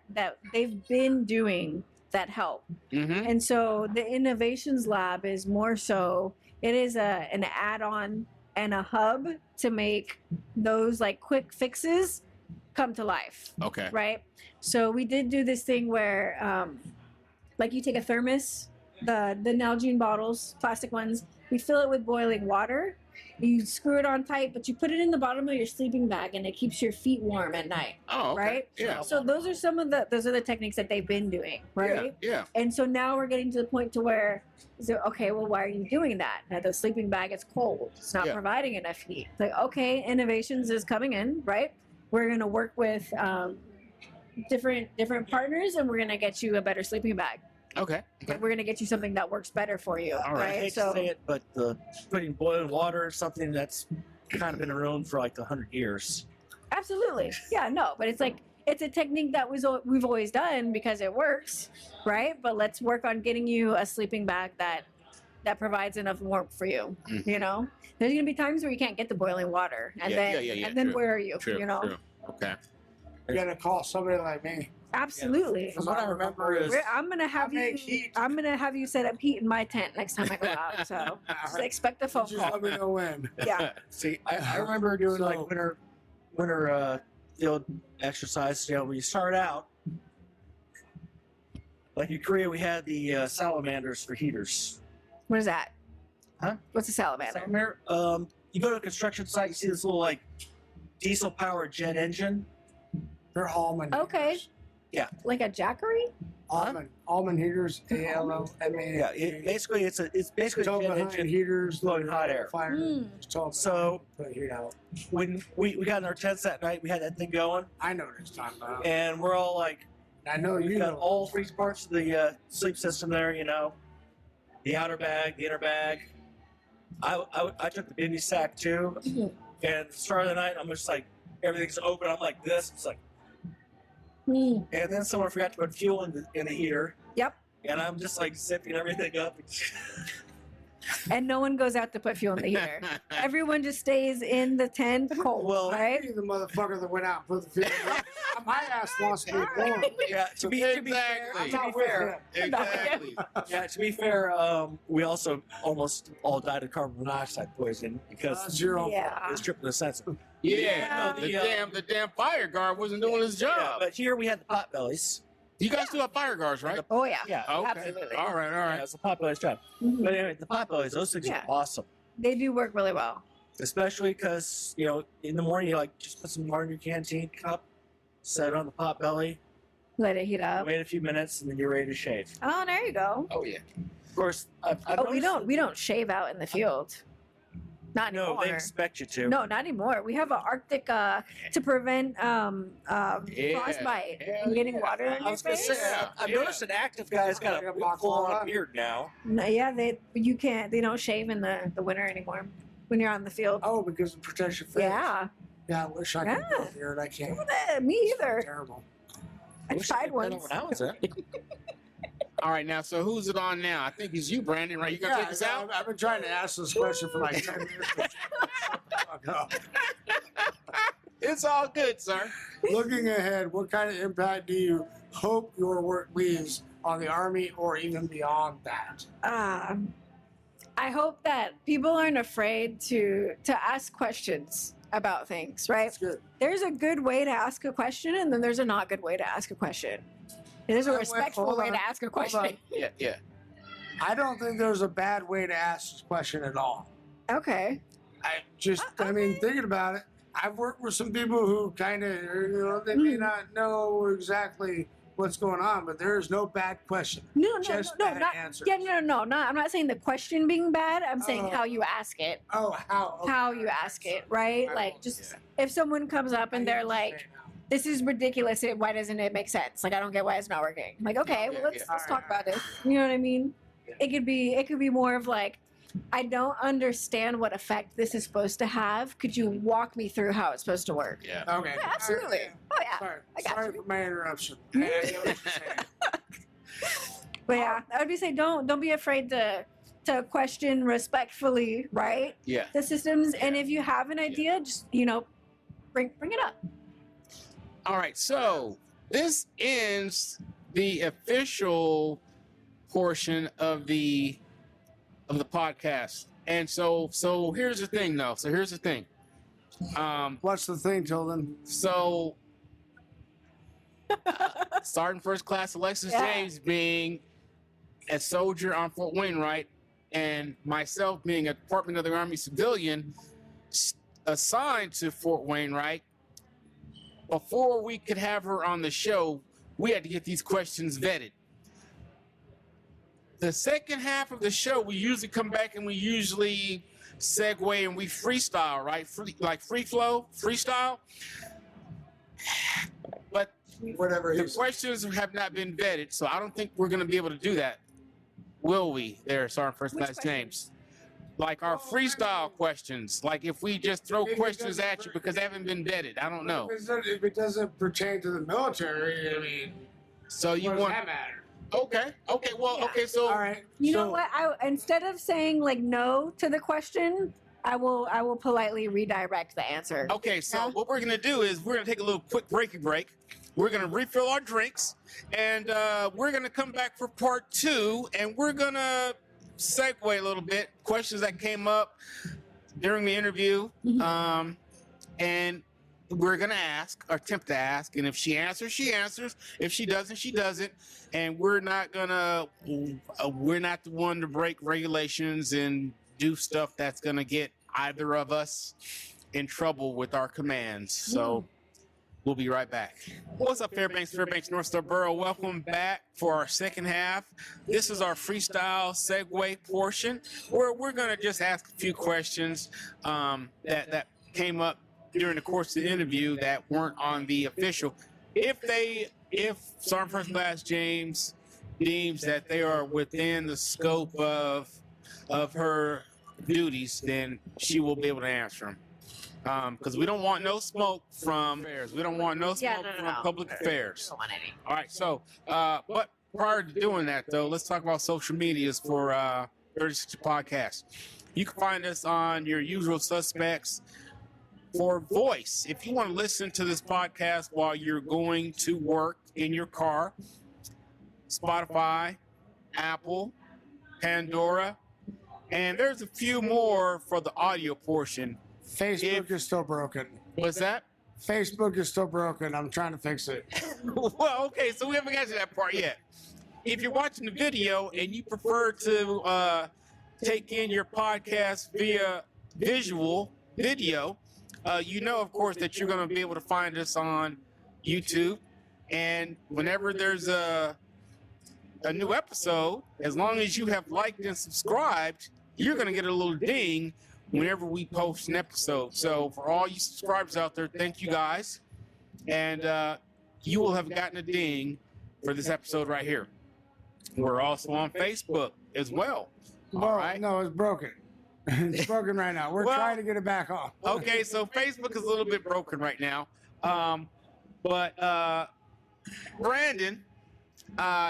they've been doing that help. Mm-hmm. And so the innovations lab is more so, it is an add-on and a hub to make those like quick fixes come to life. Okay. Right. So we did do this thing where like you take a thermos, the Nalgene bottles, plastic ones, we fill it with boiling water, you screw it on tight, but you put it in the bottom of your sleeping bag and it keeps your feet warm at night. Oh, okay. Right? Yeah. So those are the techniques that they've been doing, right? Yeah. And so now we're getting to the point to where, so, okay, well, why are you doing that? Now the sleeping bag is cold. It's not Yeah. providing enough heat. It's like, okay, innovations is coming in, right? We're going to work with different partners and we're going to get you a better sleeping bag. Okay. We're going to get you something that works better for you, All right. I right? hate So to say it, but putting boiling water is something that's kind of been around for like 100 years. absolutely. Yeah, no, but it's like, it's a technique that we've always done because it works, right? But let's work on getting you a sleeping bag that provides enough warmth for you. Mhm. You know, there's gonna be times where you can't get the boiling water, and then true. where are you? True. You know, True. Okay. You gotta call somebody like me. absolutely. From what I remember is I'm gonna have I make you. heat. I'm gonna have you set up heat in my tent next time I go out. So just expect a phone Just call. let me know when. Yeah. See, I remember doing So- like winter field exercise. You know, when you start out, like in Korea, we had the salamanders for heaters. What is that? Huh? What's a salamander? Salamander. You go to a construction site, you see this little like diesel-powered jet engine. They're almond. Okay. heaters. Like a jackery? Almond heaters. ALMA. Yeah, it's basically a Tell jet behind engine. heaters, blowing hot air. Fire. Mm. Just tell them So put heat out. when we got in our tents that night, we had that thing going, I know what it's talking about. and we're all like, I know we you got know. all three parts of the sleep system there. You know, the outer bag, the inner bag. I took the bivy sack too, Mhm. and at the start of the night, I'm just like everything's open. I'm like this. It's like, Mm. and then someone forgot to put fuel in the heater. Yep. And I'm just like zipping everything up. And no one goes out to put fuel in the heater. Everyone just stays in the tent cold, Well, right? You're the motherfucker that went out and put the field in. My ass wants to be warm. Yeah, to be fair, Exactly. to be fair, Exactly. yeah, to be fair, we also almost all died of carbon monoxide poisoning because That's your own Yeah. it was tripping the sensor. Yeah. No, The damn fire guard wasn't doing his Yeah, job. but here we had the pot bellies. You guys still have fire guards, right? Oh yeah. Yeah, Okay. Absolutely. All right. All yeah, right. it's the pot bellies job. Mhm. But anyway, the pot bellies, those things Yeah. are awesome. They do work really well. Especially because, you know, in the morning you like just put some water in your canteen cup, set it on the pot belly, Let it heat up. wait a few minutes, and then you're ready to shave. Oh, there you go. Oh yeah. Of course, I've Oh, we noticed don't shave out in the field. Not No, anymore. they expect you to. No, not anymore. We have an Arctic to prevent frostbite Hell and getting yeah. water in I your was gonna face. say, I've noticed an active guy's got Like a a box full-on of beard now. No, yeah, you can't. They don't shave in the winter anymore when you're on the field. Oh, because it protects your face. Yeah. Yeah, I wish I could go here and I can't. Me either. Terrible. I wish tried could have done it once. when I was in. All right. Now, so who's it on now? I think it's you, Brandon. Right? You gonna take us out? I've been trying to ask this question for like 10 minutes. Fuck up. It's all good, sir. Looking ahead, what kind of impact do you hope your work leaves on the Army or even beyond that? I hope that people aren't afraid to ask questions about things, right? That's good. There's a good way to ask a question, and then there's a not good way to ask a question. There's a Wait, respectful hold way on, to ask a hold question. on. Yeah. I don't think there's a bad way to ask this question at all. Okay. I mean, thinking about it, I've worked with some people who kind of, they may not know exactly what's going on, but there is no bad question. No, Just no, bad not. answers. Yeah, no. Not. I'm not saying the question being bad. I'm saying Oh. how you ask it. Oh, how? Okay. How you ask it, right? I Like, don't- just if someone comes up and they're like, "This is ridiculous. Why doesn't it make sense? Like, I don't get why it's not working." I'm like, okay, well, let's talk about this. You know what I mean? It could be more of like, I don't understand what effect this is supposed to have. Could you walk me through how it's supposed to work? Yeah. Okay. Yeah, absolutely. Oh yeah. Sorry, I got sorry you. for my interruption. I get what you're saying. But yeah, I would be saying don't be afraid to question respectfully, right? Yeah. The systems, and if you have an idea, just bring it up. All right, so this ends the official portion of the podcast. And so here's the thing though. What's the thing, Tilden? So Sergeant First Class Alexis James being a soldier on Fort Wainwright and myself being a Department of the Army civilian assigned to Fort Wainwright, before we could have her on the show, we had to get these questions vetted. The second half of the show, we usually come back and we usually segue and we freestyle, right? Freestyle. But Whatever. the questions have not been vetted, so I don't think we're going to be able to do that. Will we, there, Sergeant First Class James? Like our freestyle questions, like if we just throw questions at you because they haven't been vetted, I don't know. If it doesn't pertain to the military, I mean, So you what does want? that matter? Okay, so All right. You so, know what? Instead of saying like no to the question, I will politely redirect the answer. Okay, so Yeah. what we're gonna do is we're gonna take a little quick break. We're gonna refill our drinks, and we're gonna come back for part 2, and we're gonna segue a little bit. Questions that came up during the interview, and we're gonna ask, or attempt to ask, and if she answers, she answers. If she doesn't, she doesn't. And we're not the one to break regulations and do stuff that's gonna get either of us in trouble with our commands. So we'll be right back. What's up, Fairbanks, North Star Borough? Welcome back for our second half. This is our freestyle segue portion, where we're gonna just ask a few questions that came up during the course of the interview that weren't on the official. If Sergeant First Class James deems that they are within the scope of her duties, then she will be able to answer them. Because we don't want no smoke from affairs. We don't want no smoke from public affairs. Don't want any. All right. So, but prior to doing that, though, let's talk about social medias for 36 Podcast. You can find us on your usual suspects. For voice, if you want to listen to this podcast while you're going to work in your car, Spotify, Apple, Pandora, and there's a few more for the audio portion. Facebook is still broken. What's that? Facebook is still broken. I'm trying to fix it. Well, okay, so we haven't got to that part yet. If you're watching the video and you prefer to take in your podcast via video, you know, of course, that you're going to be able to find us on YouTube. And whenever there's a new episode, as long as you have liked and subscribed, you're going to get a little ding whenever we post an episode. So for all you subscribers out there, thank you guys. And you will have gotten a ding for this episode right here. We're also on Facebook as well. Well, All right. no, it's broken. It's broken right now. We're Well, trying to get it back on. Okay, so Facebook is a little bit broken right now. But Brandon,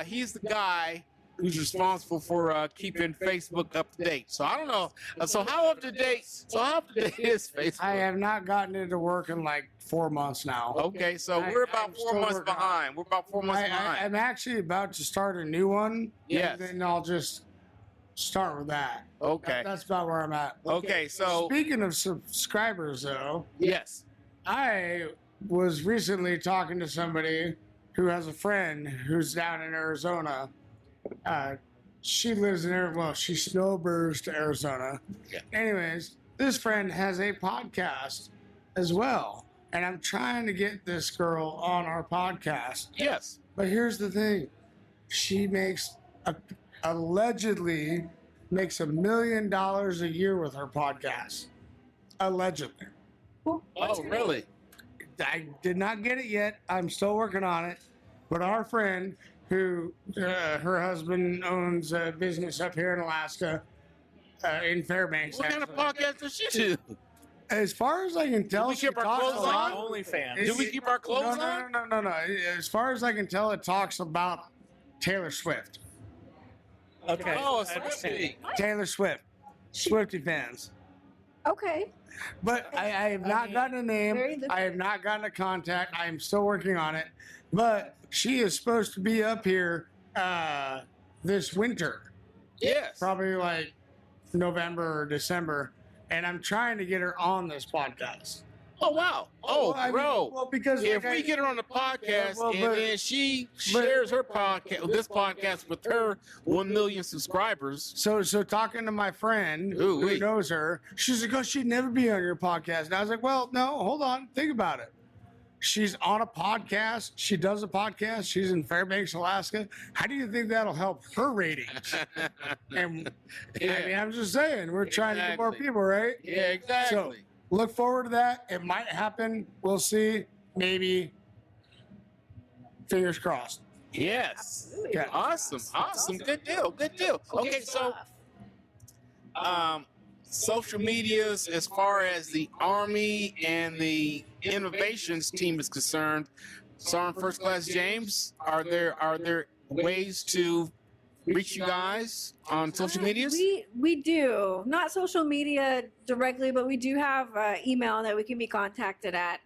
he's the guy who's responsible for keeping Facebook up to date. So I don't know. So how up to date is Facebook? I have not gotten into work in like 4 months now. Okay, so we're about I'm 4 still months working on behind. We're about 4 months behind. I'm actually about to start a new one. Yes. And then I'll just start with that. Okay. That's about where I'm at. Okay, so Speaking of subscribers, though, yes. I was recently talking to somebody who has a friend who's down in Arizona. She lives in Arizona. Well, she snowbirds to Arizona. Yeah. Anyways, this friend has a podcast as well. And I'm trying to get this girl on our podcast. Yes. But here's the thing. She allegedly makes $1 million a year with her podcast. Allegedly. Oh, really? I did not get it yet. I'm still working on it. But our friend, who her husband owns a business up here in Alaska, in Fairbanks. What kind of actually. podcast does she do? As far as I can tell, we she keep our talks clothes a lot. on? OnlyFans. Do we keep our clothes on? No. As far as I can tell, it talks about Taylor Swift. Okay. Oh, I understand. Swifty. Taylor Swift. Swiftie fans. Okay. But I have not gotten a name. Very lucrative. I have not gotten a contact. I am still working on it. But she is supposed to be up here this winter, Yes. probably like November or December. And I'm trying to get her on this podcast. Oh wow. Oh, Well, I mean, bro. well, because If like we get her on the podcast well, and but- then she shares her podcast, this podcast with her 1 million subscribers. So talking to my friend Ooh, who wait. knows her, she's like, "Oh, she'd never be on your podcast." And I was like, "Well, no, hold on, think about it. She's on a podcast. She does a podcast. She's in Fairbanks, Alaska. How do you think that'll help her ratings?" And I mean, I'm just saying, we're trying to get more Exactly. people, right? Yeah, exactly. Look forward to that. It might happen. We'll see. Maybe. Fingers crossed. Yes. Absolutely. Yeah. Awesome. Awesome. Good deal. Good deal. Okay, so social medias as far as the Army and the innovations team is concerned, Sergeant First Class James, are there ways to reach you guys on social medias? We do not social media directly, but we do have email that we can be contacted at.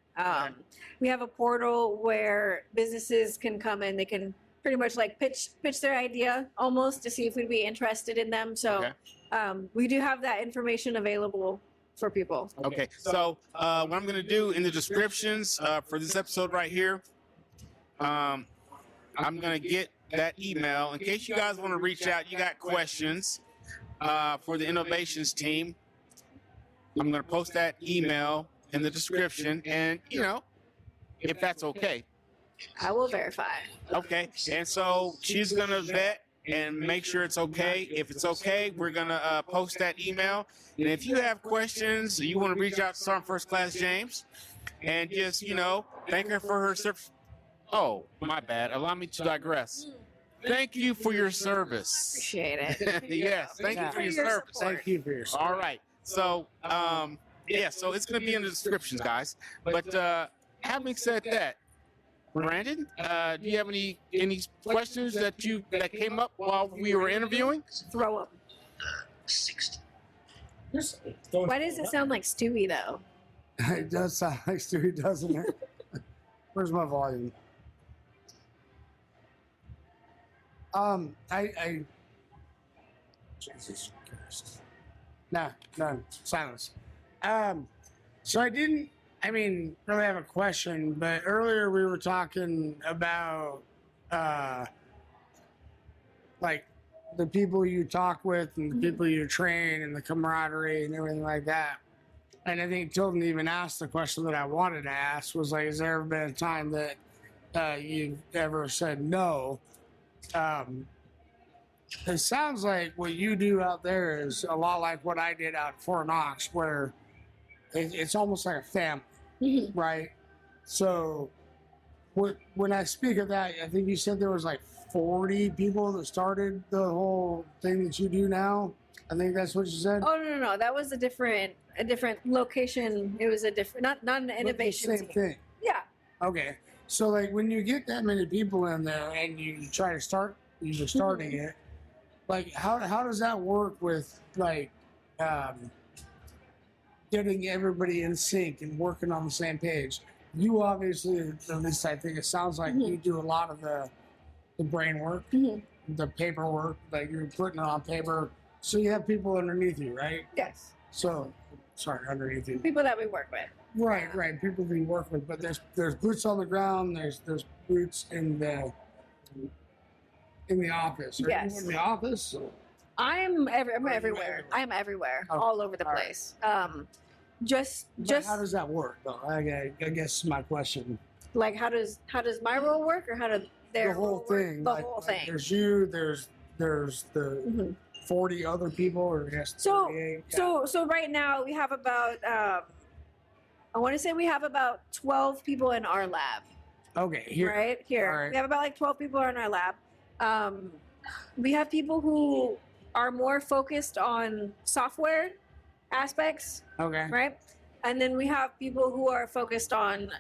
We have a portal where businesses can come in. They can pretty much like pitch their idea almost to see if we'd be interested in them. So we do have that information available for people. Okay, so what I'm going to do in the descriptions for this episode right here, I'm going to get that email in case you guys want to reach out. You got questions for the innovations team. I'm going to post that email in the description, and if that's okay. I will verify. Okay, and so she's going to vet and make sure it's okay. If it's okay, we're going to post that email. And if you have questions, you want to reach out to Sergeant First Class James and just, thank her for her service. Oh, my bad. Allow me to digress. Thank you for your service. Appreciate it. Yes, thank you for your service. Thank you for your support. All right. So, so it's going to be in the descriptions, guys. But having said that, Brandon, do you have any questions that came up while we were interviewing? Throw up. 60. Why does it sound like Stewie though? It does sound like Stewie, doesn't it? Where's my volume? I Jesus Christ. No, silence. So I didn't, really have a question, but earlier we were talking about, like the people you talk with and the people you train and the camaraderie and everything like that. And I think Tilden even asked the question that I wanted to ask was like, has there ever been a time that you've ever said no? It sounds like what you do out there is a lot like what I did out at Fort Knox, where it's almost like a family, right? So when I speak of that, I think you said there was like 40 people that started the whole thing that you do now. I think that's what you said. Oh no, that was a different location. It was a different, not an But the innovation same team. thing. Yeah. Okay. So like when you get that many people in there and you try to you're starting it, like how does that work with like getting everybody in sync and working on the same page? You obviously, at least I think it sounds like you do a lot of the brain work, the paperwork, like you're putting it on paper. So you have people underneath you, right? Yes. So, underneath you. People that we work with. Right. People we work with, but there's boots on the ground. There's boots in the office. Are Yes. you in the office? I'm everywhere. everywhere? I am everywhere, Okay. all over the All right. place. Just How does that work, though? I guess my question. like how does my role work, or how does their The whole role work? thing. The like, whole like thing. there's you. There's the Mhm. 40 other people, or just So 38? so right now we have about I want to say we have about 12 people in our lab. Okay, here. Right here. All right. We have about like 12 people in our lab. We have people who are more focused on software aspects, Okay. right? And then we have people who are focused on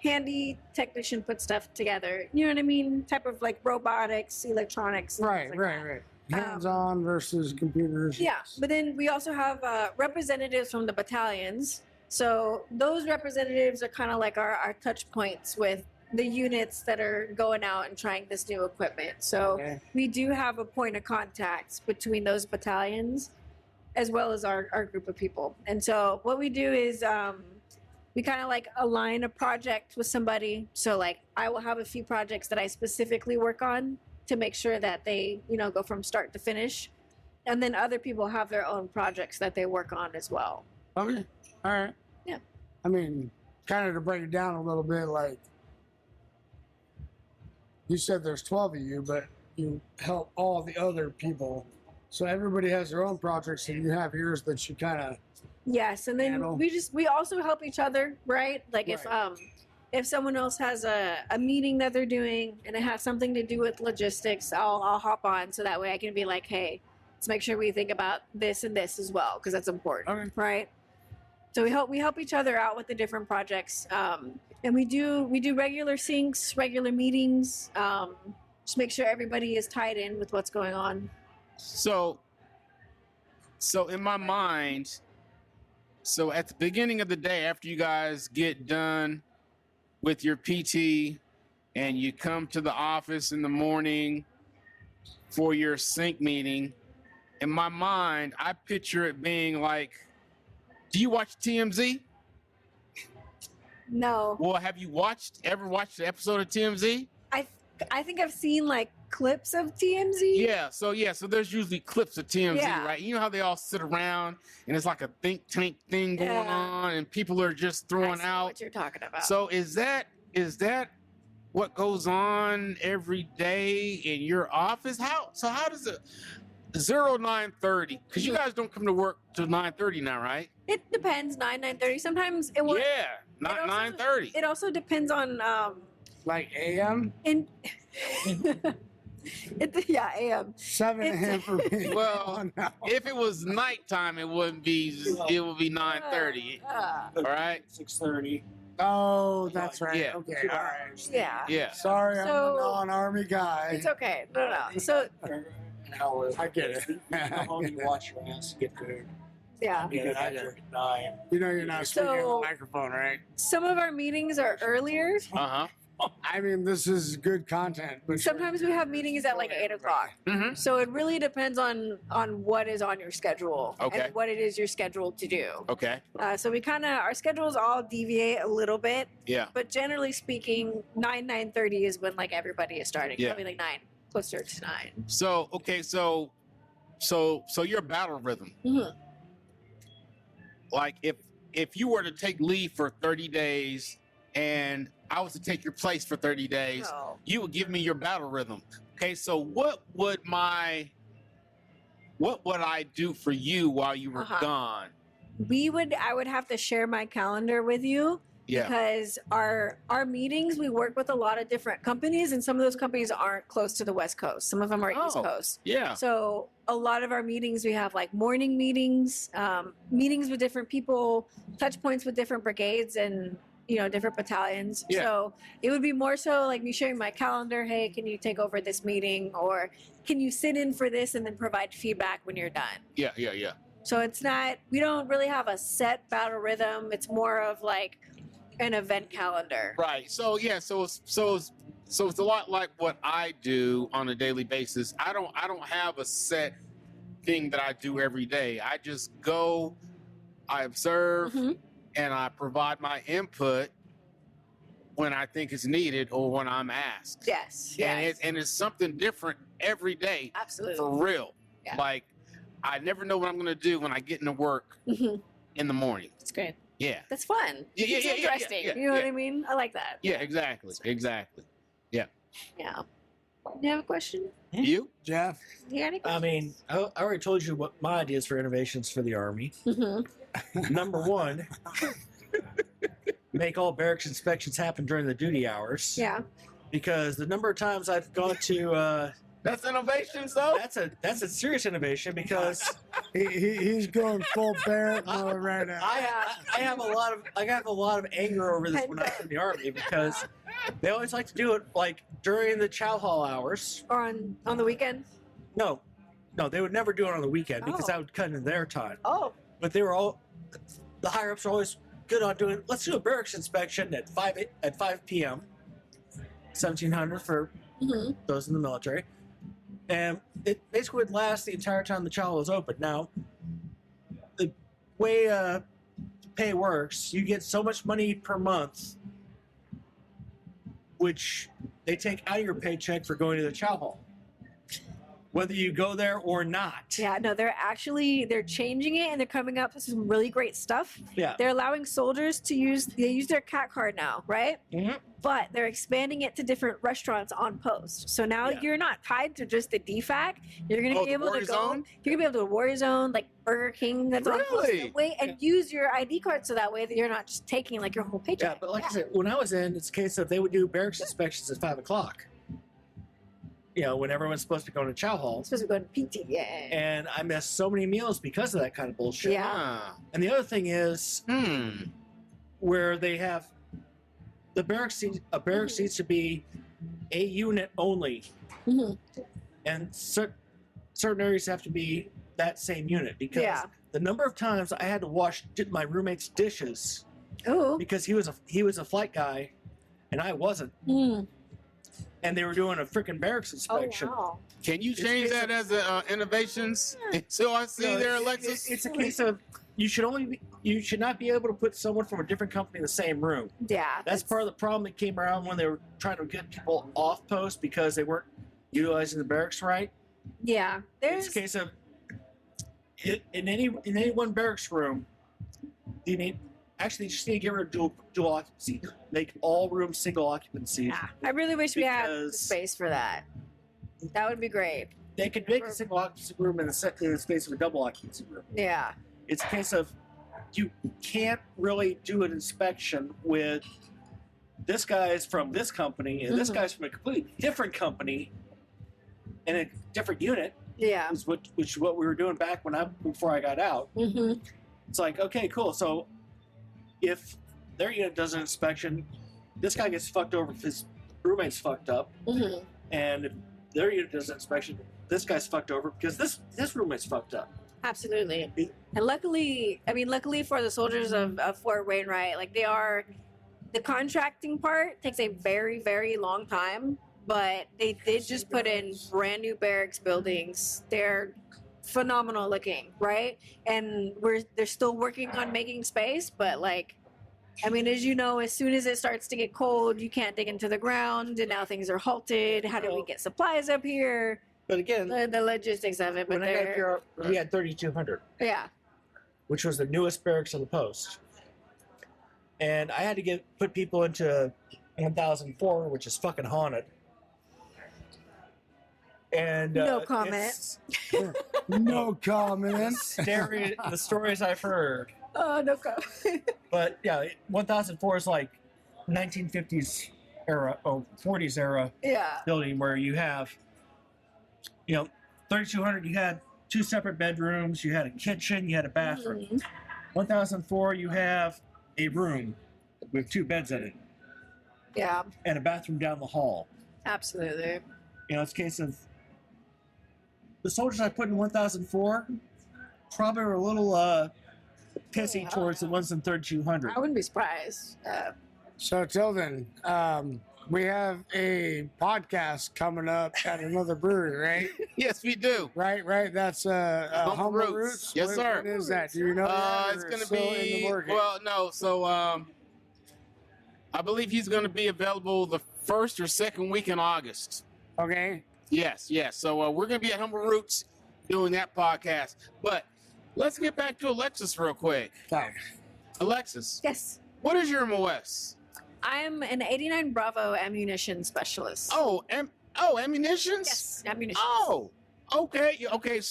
handy technician put stuff together. You know what I mean? Type of like robotics, electronics. things Right. like Right. that. Right. hands-on versus computers. Yeah, but then we also have representatives from the battalions. So those representatives are kind of like our touch points with the units that are going out and trying this new equipment. So Okay. we do have a point of contact between those battalions as well as our group of people. And so what we do is we kind of like align a project with somebody. So like I will have a few projects that I specifically work on to make sure that they, go from start to finish. And then other people have their own projects that they work on as well. Okay. All right. Yeah. I mean, kind of to break it down a little bit, like you said there's 12 of you, but you help all the other people. So everybody has their own projects and you have yours that you kind of, Yes, and then Handle. we also help each other, right? Like Right. if someone else has a meeting that they're doing and it has something to do with logistics, I'll hop on so that way I can be like, hey, let's make sure we think about this and this as well because that's important, Okay. right? So we help each other out with the different projects, and we do regular syncs, regular meetings, just make sure everybody is tied in with what's going on. So in my mind, so at the beginning of the day, after you guys get done with your PT and you come to the office in the morning for your sync meeting, in my mind, I picture it being like, do you watch TMZ? No, Well, have you ever watched the episode of TMZ? I think I've seen like clips of TMZ. Yeah, so there's usually clips of TMZ, Yeah. right? You know how they all sit around and it's like a think tank thing going Yeah. on and people are just I throwing see out. what you're talking about. So is that what goes on every day in your office? How does it 0930? Because you guys don't come to work till 9:30 now, right? It depends, 9:30. Sometimes it will. Yeah, not also- 9:30. It also depends on like AM, in. Yeah, AM. 7 a.m. for me. Well, No. if it was nighttime, it would be 9:30. All right. 6:30. Oh, that's right. Yeah. Okay. All right. Yeah. Yeah. Sorry, I'm So- a non-army guy. It's okay. No. So I get it. Come home, you wash your ass, get food. yeah, You get out here at 9. You know you're not speaking on So- the microphone, right? some of our meetings are earlier. Uh-huh. I mean, this is good content, but Sometimes we have meetings at like 8:00. Mm-hmm. So it really depends on what is on your schedule Okay. and what it is you're scheduled to do. Okay. So we our schedules all deviate a little bit, Yeah. but generally speaking, 9:30 is when like everybody is starting. Yeah. Probably like 9, closer to 9. So okay, so your battle rhythm. Mhm. Like if you were to take leave for 30 days and I was to take your place for 30 days, So, you would give me your battle rhythm. Okay, so what would I do for you while you were Uh-huh. gone? I would have to share my calendar with you Yeah. because our meetings, we work with a lot of different companies, and some of those companies aren't close to the West Coast. Some of them are East Oh. Coast. Yeah. So a lot of our meetings, we have like morning meetings, meetings with different people, touch points with different brigades and different battalions. Yeah. So it would be more so like me sharing my calendar. Hey, can you take over this meeting, or can you sit in for this and then provide feedback when you're done? Yeah. So we don't really have a set battle rhythm. It's more of like an event calendar. Right. So yeah. So it's a lot like what I do on a daily basis. I don't have a set thing that I do every day. I just go, I observe, Mhm. and I provide my input when I think it's needed or when I'm asked. Yes. And it's something different every day Absolutely. for real. Yeah. Like I never know what I'm gonna do when I get into work Mhm. in the morning. It's great. Yeah. That's fun. Yeah, It's yeah, interesting. yeah, You know what yeah. I mean? I like that. Yeah, exactly. Yeah. You have a question? You? Jeff, You got any I mean, I already told you what my ideas for innovations for the Army. questions? Number 1, make all barracks inspections happen during the duty hours. Yeah. Because the number of times I've gone to, That's innovation, so? that's a serious innovation because he's going full barrack mode right now. I have a lot of anger over this when I was in the Army because they always like to do it like during the chow hall hours. Or on the weekend? No, No, they would never do it on the weekend because Oh. that would cut into their time. Oh, But they were all, the higher ups are always good on doing, let's do a barracks inspection at 5 p.m. 1700 for mhm. those in the military. And it basically would last the entire time the child was open. Now, the way pay works, you get so much money per month, which they take out of your paycheck for going to the chow hall, whether you go there or not. Yeah, no, they're changing it and they're coming up with some really great stuff. Yeah. They're allowing soldiers to use their CAT card now, right? Mhm. But they're expanding it to different restaurants on post. So now Yeah. you're not tied to just the DFAC. You're going to Oh, be the able to Warrior go. Zone? You're going to be able to do a Warrior Zone, like Burger King, that's on post Really? that way, and use your ID card so that way that you're not just taking like your whole Yeah, paycheck. but like I said, when I was in, it's a case of they would do barracks inspections at 5 o'clock. You know, when everyone's supposed to be going to chow hall. It's supposed to go to PT, yeah. And I missed so many meals because of that kind of bullshit. Yeah. Ah. And the other thing is Hmm. where they have the barracks, a barracks needs to be a unit only. Mhm. And certain areas have to be that same unit because Yeah. the number of times I had to wash my roommate's dishes Oh. because he was a flight guy and I wasn't. Mm. And they were doing a freaking barracks Oh, inspection. wow. Can you change that as a innovations? So I see No, there, it- Alexis. It's a case of you should not be able to put someone from a different company in the same room. Yeah. That's part of the problem that came around when they were trying to get people off post because they weren't utilizing the barracks right. Yeah. It's There's. a case of in any one barracks room, you just need to get rid of dual occupancy. Make all rooms single occupancy. Yeah. I really wish we had the Because- space for that. That would be great. They could make a single occupancy room in the space of a double occupancy room. Yeah. It's a case of you can't really do an inspection with this guy's from this company and this Mhm. guy's from a completely different company and a different unit, Yeah. which is what we were doing back before I got out. Mm-hmm. It's like, okay, cool. So if their unit does an inspection, this guy gets fucked over if his roommate's fucked up, Mm-hmm. and if their unit does an inspection, this guy's fucked over because this roommate's fucked up. Absolutely. And luckily for the soldiers of Fort Wainwright, like the contracting part takes a very, very long time, but they did just put in brand new barracks buildings. They're phenomenal looking, right? And they're still working on making space, but like, I mean, as you know, as soon as it starts to get cold, you can't dig into the ground, and now things are halted. How do we get supplies up here? But again, The logistics of it, but when I got they're, here, we had 3,200. yeah. Which was the newest barracks on the post. And I had to put people into 1004, which is fucking haunted. And No comment. it's No comment. the stories I've heard. Oh, no comment. But yeah, 1004 is like 1950s era, 40s era Yeah. building where you have, 3,200, you had 2 separate bedrooms, you had a kitchen, you had a bathroom. Mhm. 1004, you have a room with 2 beds in it Yeah, and a bathroom down the hall. absolutely. It's a case of the soldiers I put in 1004 probably were a little pissy Yeah. towards the ones in 3,200. I wouldn't be surprised. So till then, we have a podcast coming up at another brewery, right? Yes, we do. Right. That's Humble Humble Roots. Roots. Yes, What- sir. What is that? Do you know? that, It's or going to still in the be working? no. So I believe he's going to be available the first or second week in August. Okay. Yes. So we're going to be at Humble Roots doing that podcast. But let's get back to Alexis real quick. Okay. Alexis, Yes. what is your MOS? I'm an 89 Bravo ammunition specialist. Oh, ammunitions. Yes, ammunition. Oh, okay.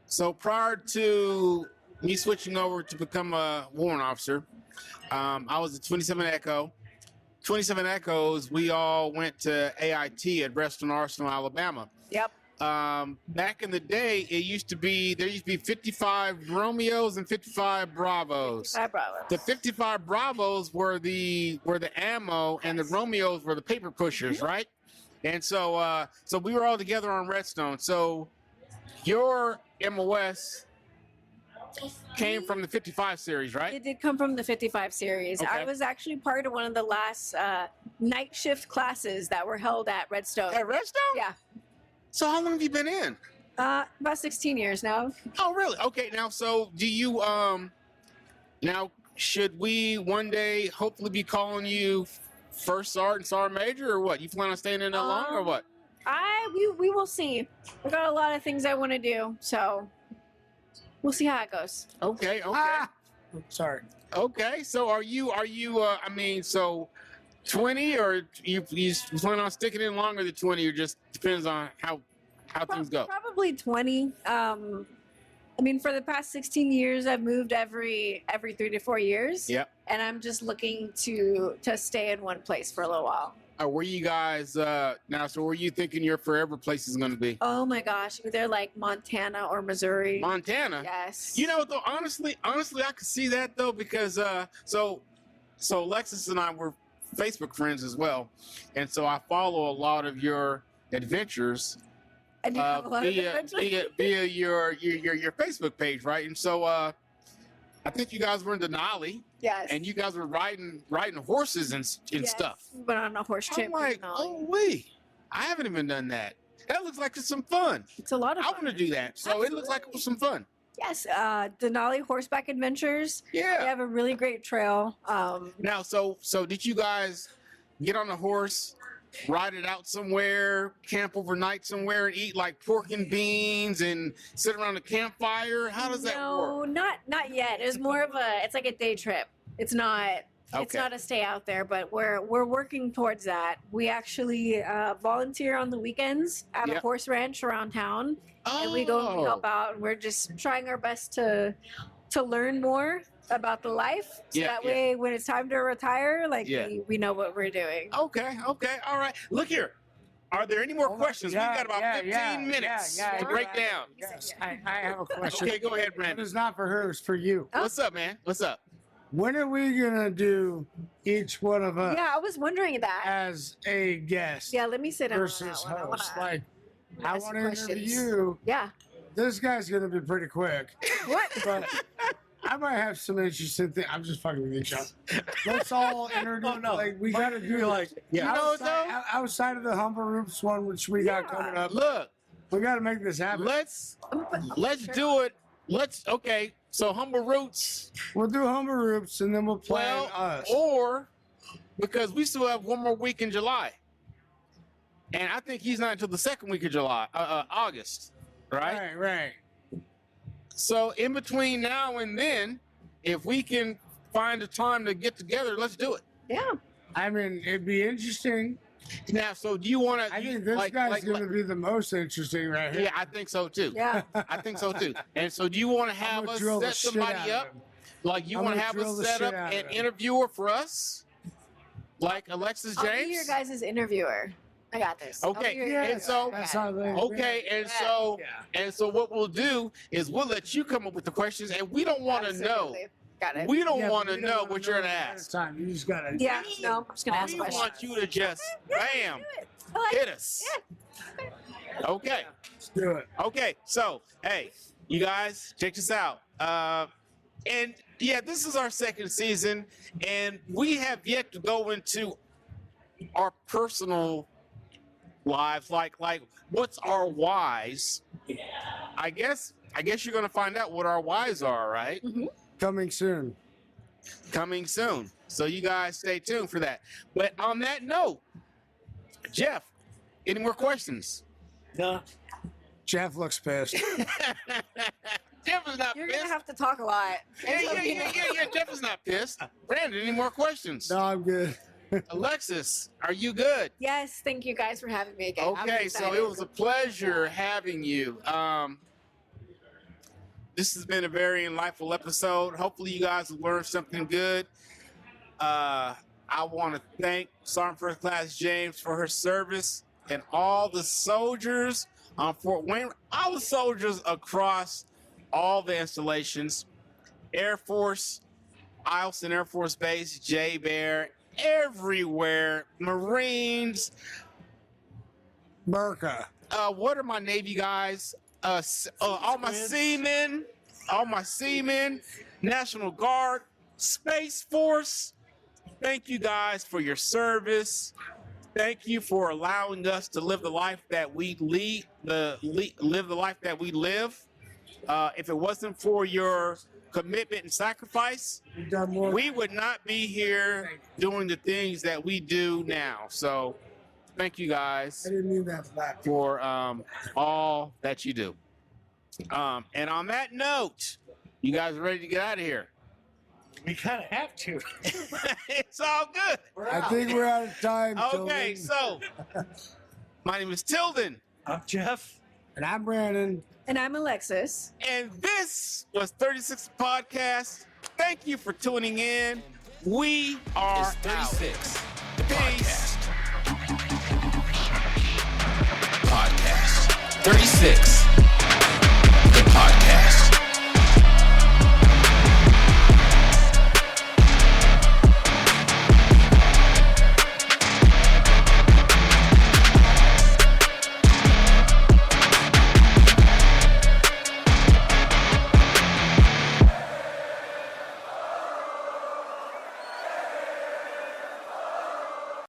So prior to me switching over to become a warrant officer, I was at 27 Echo. 27 Echoes, we all went to AIT at Reston Arsenal, Alabama. Yep. Back in the day, there used to be 55 Romeos and 55 Bravos. 55 Bravo. The 55 Bravos were the ammo, and the Romeos were the paper pushers, right? And so we were all together on Redstone. So your MOS came from the 55 series, right? It did come from the 55 series. Okay. I was actually part of one of the last night shift classes that were held at Redstone. At Redstone? Yeah. So how long have you been in? About 16 years now. Oh, really? Okay. Now, so do you now should we one day hopefully be calling you first sergeant, sergeant major, or what? You plan on staying in that long, or what? We will see. We got a lot of things I want to do, so we'll see how it goes. Okay. Okay. Sorry. Okay. So are you? I mean, so 20, or you plan on sticking in longer than 20, or just depends on how things go? Probably 20. I mean, for the past 16 years, I've moved every 3 to 4 years. Yep. And I'm just looking to stay in one place for a little while. Where you guys now? So where you thinking your forever place is going to be? Oh my gosh, either like Montana or Missouri. Montana. Yes. You know, though, honestly, I could see that though, because so Alexis and I were Facebook friends as well, and so I follow a lot of your adventures And you have a lot of via adventures. via your Facebook page, right? And so I think you guys were in Denali, Yes. and you guys were riding horses and Yes. stuff. We went on a horse trip. I'm like, to Denali. oh wait, I haven't even done that. That looks like it's some fun. It's a lot of I fun. want to do that. So it looks like it was some fun. Yes. Denali Horseback Adventures. Yeah. They have a really great trail. Now, so did you guys get on a horse, ride it out somewhere, camp overnight somewhere, and eat like pork and beans and sit around a campfire? How does that work? No, not yet. It was more of it's like a day trip. It's not Okay. a stay out there, but we're working towards that. We actually volunteer on the weekends at Yep. a horse ranch around town, and we go and we help out. And we're just trying our best to learn more about the life, so Yeah, that yeah. way when it's time to retire, like Yeah. we know what we're doing. Okay, all right. Look here. Are there any more questions? We've got about 15 minutes yeah, to break down. Yes, I have a question. Okay, go ahead, It Brandon. is not for her, it's for you. Oh. What's up, man? What's up? When are we gonna do each one of us Yeah, I was wondering that. as a guest Yeah, let me sit down versus on that one. I host? wanna Like, I ask want to questions. interview you. Yeah. This guy's gonna be pretty quick, What? but I might have some interesting things. I'm just fucking with you, Chuck. Let's all interview. Oh, no. Like, we gotta do like You know what, outside of the Humble Roots one, which we got Yeah. coming up. Look, We gotta make this happen. let's do it. Okay. So Humble Roots. We'll do Humble Roots and then we'll plan Well, us. or because we still have one more week in July, and I think he's not until the second week of July, August, right? Right. So in between now and then, if we can find a time to get together, let's do it. Yeah. I mean, it'd be interesting. Now, so do you want to? I think this guy's gonna be the most interesting right here. Yeah, I think so too. Yeah. I think so too. And so, do you want to have gonna us drill the set shit somebody out of up? him. Like you I'm want to gonna have drill us the set shit up out of an him. interviewer for us, like Alexis I'll be James? your guys' interviewer. I got this. I'll be Okay, your- and so- That's how they. Okay, and so what we'll do is we'll let you come up with the questions, and we don't want to know. Absolutely. Got it. We don't Yeah, want but to you know don't what wanna you're know gonna ahead of ask. time. You just gotta. Yeah. No, I'm just gonna ask We questions. want you to just bam I like hit us. Okay. Let's do it. Okay, so hey, you guys, check this out. And yeah, this is our second season, and we have yet to go into our personal lives, like what's our whys. I guess you're gonna find out what our whys are, right? Coming soon. Coming soon. So you guys stay tuned for that. But on that note, Jeff, any more questions? No. Jeff looks pissed. Jeff is not You're pissed. gonna have to talk a lot. Yeah. Jeff is not pissed. Brandon, any more questions? No, I'm good. Alexis, are you good? Yes, thank you guys for having me again. I'm Okay, so excited. it was a pleasure having you. This has been a very insightful episode. Hopefully, you guys have learned something good. I want to thank Sergeant First Class James for her service and all the soldiers on Fort Wayne, all the soldiers across all the installations, Air Force, Eielson Air Force Base, J Bear, everywhere, Marines, America. What are my Navy guys? All my seamen, National Guard, Space Force. Thank you guys for your service. Thank you for allowing us to live the life that we live the life that we live. If it wasn't for your commitment and sacrifice, You've done more. we would not be here doing the things that we do now. So thank you guys I didn't mean that back. for all that you do. And on that note, you guys ready to get out of here? We kind of have to. It's all good. I think we're out of time. Okay, Tilden. so my name is Tilden, I'm Jeff. And I'm Brandon. And I'm Alexis. and this was 36 Podcast. Thank you for tuning in. We are It's 36, the Peace. podcast. Podcast 36.